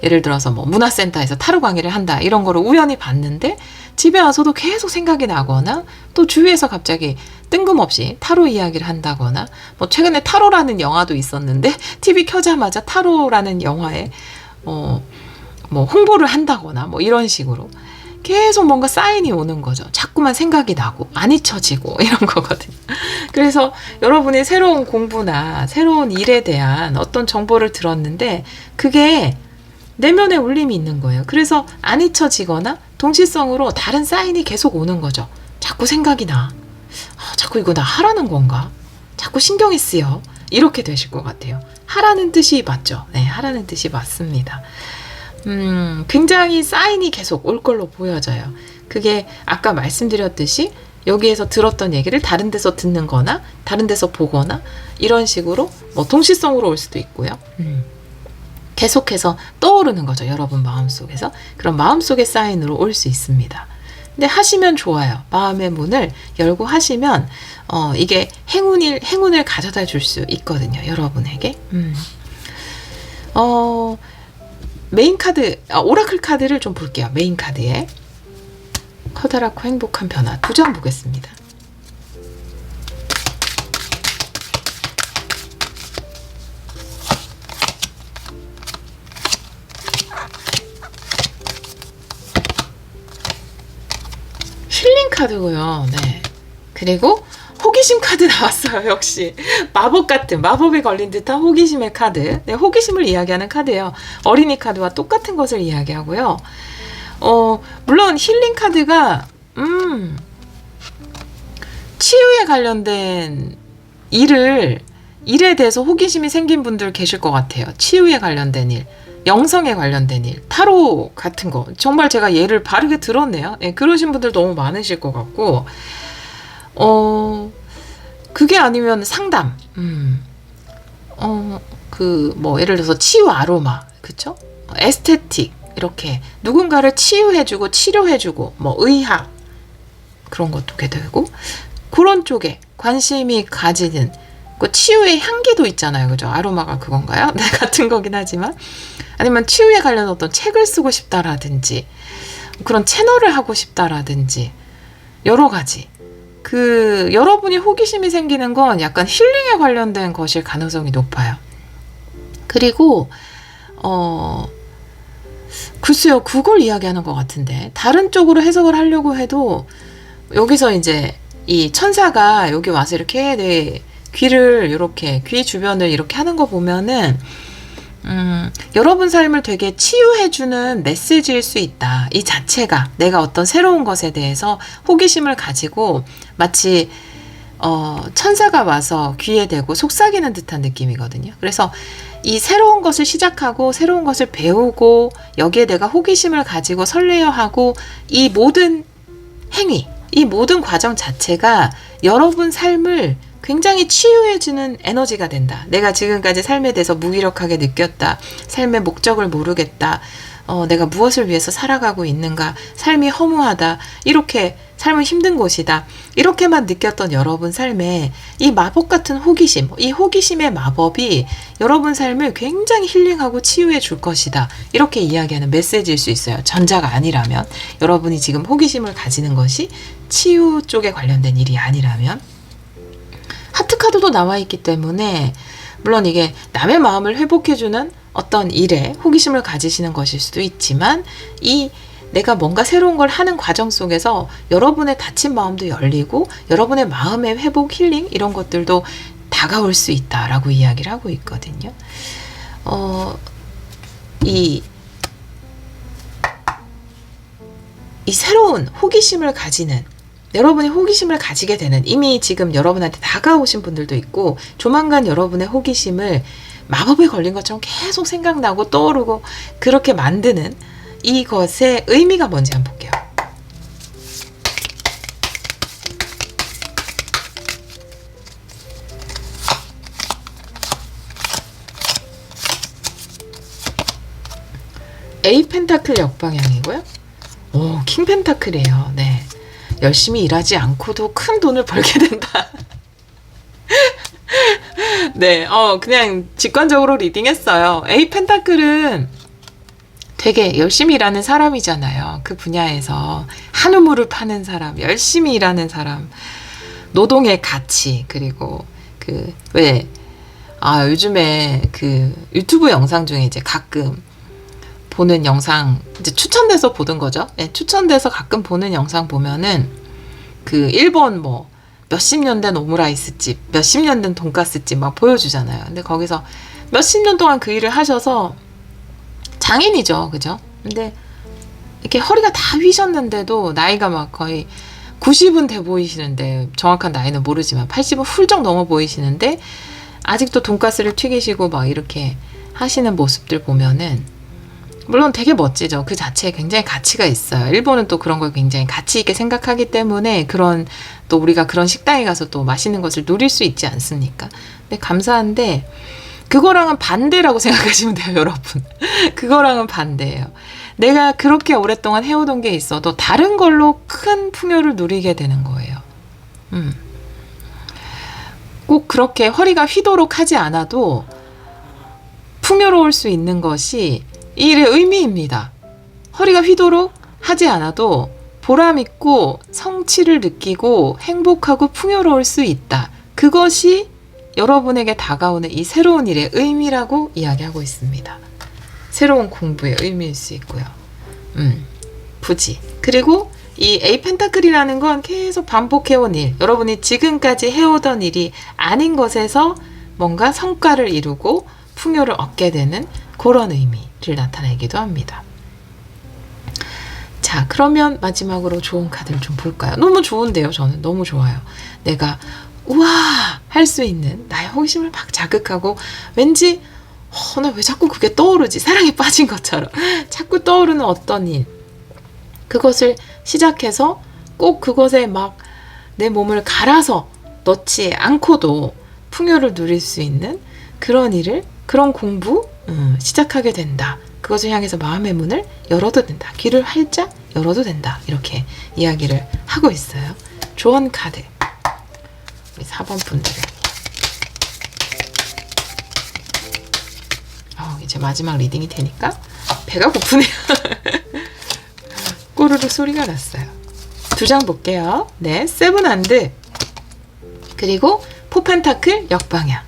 예를 들어서 문화센터에서 타로 강의를 한다. 이런 거를 우연히 봤는데, 집에 와서도 계속 생각이 나거나, 또 주위에서 갑자기 뜬금없이 타로 이야기를 한다거나, 최근에 타로라는 영화도 있었는데, TV 켜자마자 타로라는 영화에, 홍보를 한다거나, 이런 식으로. 계속 뭔가 사인이 오는 거죠. 자꾸만 생각이 나고, 안 잊혀지고, 이런 거거든요. 그래서 여러분이 새로운 공부나 새로운 일에 대한 어떤 정보를 들었는데, 그게 내면에 울림이 있는 거예요. 그래서 안 잊혀지거나, 동시성으로 다른 사인이 계속 오는 거죠. 자꾸 생각이 나. 자꾸 이거 나 하라는 건가? 자꾸 신경이 쓰여. 이렇게 되실 것 같아요. 하라는 뜻이 맞죠? 네, 하라는 뜻이 맞습니다. 굉장히 사인이 계속 올 걸로 보여져요. 그게 아까 말씀드렸듯이 여기에서 들었던 얘기를 다른 데서 듣는 거나 다른 데서 보거나 이런 식으로 동시성으로 올 수도 있고요. 계속해서 떠오르는 거죠. 여러분 마음속에서. 그런 마음속의 사인으로 올 수 있습니다. 근데 하시면 좋아요. 마음의 문을 열고 하시면 이게 행운을 가져다 줄 수 있거든요. 여러분에게. 메인 카드, 오라클 카드를 좀 볼게요. 메인 카드에 커다랗고 행복한 변화 2장 보겠습니다. 힐링 카드고요. 네. 그리고 호기심 카드 나왔어요. 역시 마법 같은, 마법에 걸린 듯한 호기심의 카드. 네, 호기심을 이야기하는 카드예요. 어린이 카드와 똑같은 것을 이야기하고요. 물론 힐링 카드가 치유에 관련된 일에 대해서 호기심이 생긴 분들 계실 것 같아요. 치유에 관련된 일, 영성에 관련된 일, 타로 같은 거. 정말 제가 예를 바르게 들었네요. 네, 그러신 분들 너무 많으실 것 같고, 그게 아니면 상담, 예를 들어서 치유 아로마, 그쵸? 에스테틱, 이렇게 누군가를 치유해주고 치료해주고, 의학, 그런 것도 되고, 그런 쪽에 관심이 가지는, 그 치유의 향기도 있잖아요. 그죠? 아로마가 그건가요? 네, 같은 거긴 하지만. 아니면 치유에 관련 어떤 책을 쓰고 싶다라든지, 그런 채널을 하고 싶다라든지, 여러 가지. 여러분이 호기심이 생기는 건 약간 힐링에 관련된 것일 가능성이 높아요. 그리고, 글쎄요, 그걸 이야기하는 것 같은데, 다른 쪽으로 해석을 하려고 해도, 여기서 이제, 이 천사가 여기 와서 이렇게 내 귀를 이렇게, 귀 주변을 이렇게 하는 거 보면은, 여러분 삶을 되게 치유해주는 메시지일 수 있다. 이 자체가 내가 어떤 새로운 것에 대해서 호기심을 가지고 마치 천사가 와서 귀에 대고 속삭이는 듯한 느낌이거든요. 그래서 이 새로운 것을 시작하고 새로운 것을 배우고 여기에 내가 호기심을 가지고 설레어하고 이 모든 행위, 이 모든 과정 자체가 여러분 삶을 굉장히 치유해주는 에너지가 된다. 내가 지금까지 삶에 대해서 무기력하게 느꼈다. 삶의 목적을 모르겠다. 내가 무엇을 위해서 살아가고 있는가, 삶이 허무하다, 이렇게 삶은 힘든 곳이다, 이렇게만 느꼈던 여러분 삶에 이 마법 같은 호기심, 이 호기심의 마법이 여러분 삶을 굉장히 힐링하고 치유해 줄 것이다, 이렇게 이야기하는 메시지일 수 있어요. 전자가 아니라면, 여러분이 지금 호기심을 가지는 것이 치유 쪽에 관련된 일이 아니라면. 하트 카드도 나와 있기 때문에 물론 이게 남의 마음을 회복해주는 어떤 일에 호기심을 가지시는 것일 수도 있지만, 이 내가 뭔가 새로운 걸 하는 과정 속에서 여러분의 닫힌 마음도 열리고 여러분의 마음의 회복, 힐링, 이런 것들도 다가올 수 있다라고 이야기를 하고 있거든요. 이 새로운 호기심을 가지는, 여러분이 호기심을 가지게 되는, 이미 지금 여러분한테 다가오신 분들도 있고, 조만간 여러분의 호기심을 마법에 걸린 것처럼 계속 생각나고 떠오르고 그렇게 만드는 이것의 의미가 뭔지 한번 볼게요. A 펜타클 역방향이고요. 오, 킹 펜타클이에요. 네. 열심히 일하지 않고도 큰 돈을 벌게 된다. 네, 그냥 직관적으로 리딩했어요. A 펜타클은 되게 열심히 일하는 사람이잖아요. 그 분야에서 한 우물을 파는 사람, 열심히 일하는 사람, 노동의 가치, 그리고 요즘에 그 유튜브 영상 중에 이제 가끔 보는 영상, 이제 추천돼서 보던 거죠. 네, 추천돼서 가끔 보는 영상 보면은 그 일본 뭐 몇십 년 된 오므라이스 집, 몇십 년 된 돈가스 집 막 보여주잖아요. 근데 거기서 몇십 년 동안 그 일을 하셔서 장인이죠, 그죠? 근데 이렇게 허리가 다 휘셨는데도 나이가 막 거의 90은 돼 보이시는데, 정확한 나이는 모르지만 80은 훌쩍 넘어 보이시는데 아직도 돈가스를 튀기시고 막 이렇게 하시는 모습들 보면은 물론 되게 멋지죠. 그 자체에 굉장히 가치가 있어요. 일본은 또 그런 걸 굉장히 가치 있게 생각하기 때문에 또 우리가 그런 식당에 가서 또 맛있는 것을 누릴 수 있지 않습니까? 근데 감사한데 그거랑은 반대라고 생각하시면 돼요, 여러분. 그거랑은 반대예요. 내가 그렇게 오랫동안 해오던 게 있어도 다른 걸로 큰 풍요를 누리게 되는 거예요. 꼭 그렇게 허리가 휘도록 하지 않아도 풍요로울 수 있는 것이 이 일의 의미입니다. 허리가 휘도록 하지 않아도 보람있고 성취를 느끼고 행복하고 풍요로울 수 있다. 그것이 여러분에게 다가오는 이 새로운 일의 의미라고 이야기하고 있습니다. 새로운 공부의 의미일 수 있고요. 부지. 그리고 이 A 펜타클이라는 건 계속 반복해온 일, 여러분이 지금까지 해오던 일이 아닌 것에서 뭔가 성과를 이루고 풍요를 얻게 되는 그런 의미를 나타내기도 합니다. 자, 그러면 마지막으로 좋은 카드를 좀 볼까요? 너무 좋은데요, 저는. 너무 좋아요. 내가 우와 할 수 있는 나의 호기심을 막 자극하고, 왠지 나 왜 자꾸 그게 떠오르지? 사랑에 빠진 것처럼 자꾸 떠오르는 어떤 일, 그것을 시작해서 꼭 그것에 막 내 몸을 갈아서 넣지 않고도 풍요를 누릴 수 있는 그런 일을, 그런 공부 시작하게 된다. 그것을 향해서 마음의 문을 열어도 된다. 귀를 활짝 열어도 된다. 이렇게 이야기를 하고 있어요. 조언 카드. 우리 4번 분들을. 이제 마지막 리딩이 되니까 배가 고프네요. 꼬르륵 소리가 났어요. 2장 볼게요. 네, 세븐한드. 그리고 포펜타클 역방향.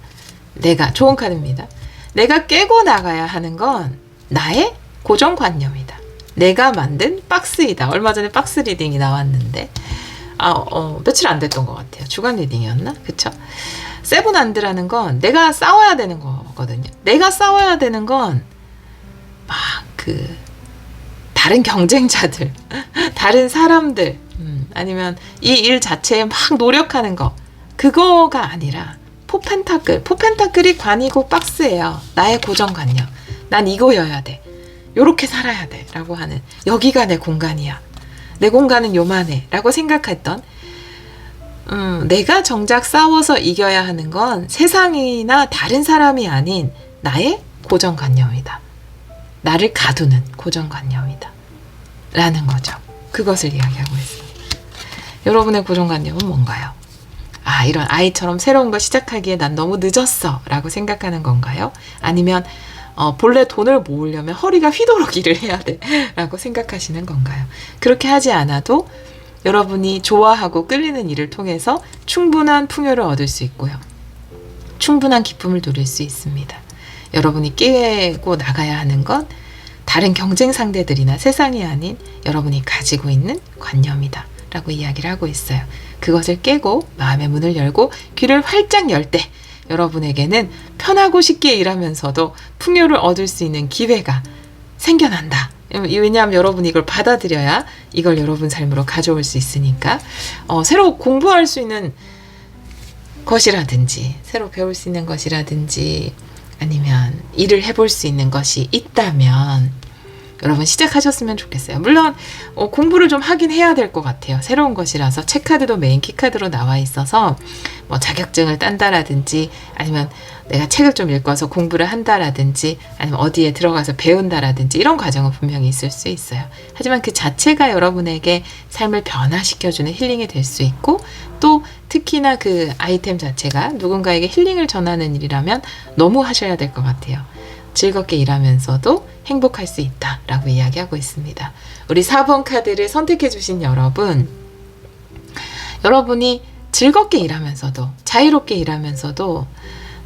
내가, 좋은 카드입니다. 내가 깨고 나가야 하는 건 나의 고정관념이다. 내가 만든 박스이다. 얼마 전에 박스 리딩이 나왔는데 며칠 안 됐던 것 같아요. 주간 리딩이었나? 그쵸? 세븐한드라는 건 내가 싸워야 되는 거거든요. 내가 싸워야 되는 건 막 다른 경쟁자들, 다른 사람들, 아니면 이 일 자체에 막 노력하는 거, 그거가 아니라 포펜타클이 관이고 박스예요. 나의 고정관념. 난 이거여야 돼. 요렇게 살아야 돼. 라고 하는, 여기가 내 공간이야. 내 공간은 요만해. 라고 생각했던, 내가 정작 싸워서 이겨야 하는 건 세상이나 다른 사람이 아닌 나의 고정관념이다. 나를 가두는 고정관념이다. 라는 거죠. 그것을 이야기하고 있어요. 여러분의 고정관념은 뭔가요? 아, 이런 아이처럼 새로운 걸 시작하기에 난 너무 늦었어 라고 생각하는 건가요? 아니면 본래 돈을 모으려면 허리가 휘도록 일을 해야 돼 라고 생각하시는 건가요? 그렇게 하지 않아도 여러분이 좋아하고 끌리는 일을 통해서 충분한 풍요를 얻을 수 있고요. 충분한 기쁨을 누릴 수 있습니다. 여러분이 깨고 나가야 하는 건 다른 경쟁 상대들이나 세상이 아닌 여러분이 가지고 있는 관념이다 라고 이야기를 하고 있어요. 그것을 깨고 마음의 문을 열고 귀를 활짝 열 때 여러분에게는 편하고 쉽게 일하면서도 풍요를 얻을 수 있는 기회가 생겨난다. 왜냐하면 여러분이 이걸 받아들여야 이걸 여러분 삶으로 가져올 수 있으니까 새로 공부할 수 있는 것이라든지 새로 배울 수 있는 것이라든지 아니면 일을 해볼 수 있는 것이 있다면 여러분 시작하셨으면 좋겠어요. 물론 공부를 좀 하긴 해야 될 것 같아요. 새로운 것이라서 체크카드도 메인 키카드로 나와 있어서 뭐 자격증을 딴다라든지 아니면 내가 책을 좀 읽어서 공부를 한다라든지 아니면 어디에 들어가서 배운다라든지 이런 과정은 분명히 있을 수 있어요. 하지만 그 자체가 여러분에게 삶을 변화시켜주는 힐링이 될 수 있고 또 특히나 그 아이템 자체가 누군가에게 힐링을 전하는 일이라면 너무 하셔야 될 것 같아요. 즐겁게 일하면서도 행복할 수 있다라고 이야기하고 있습니다. 우리 4번 카드를 선택해 주신 여러분이 즐겁게 일하면서도 자유롭게 일하면서도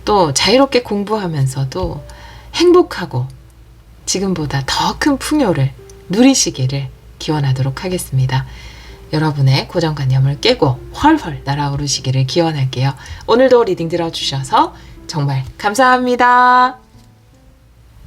또 자유롭게 공부하면서도 행복하고 지금보다 더 큰 풍요를 누리시기를 기원하도록 하겠습니다. 여러분의 고정관념을 깨고 훨훨 날아오르시기를 기원할게요. 오늘도 리딩 들어주셔서 정말 감사합니다.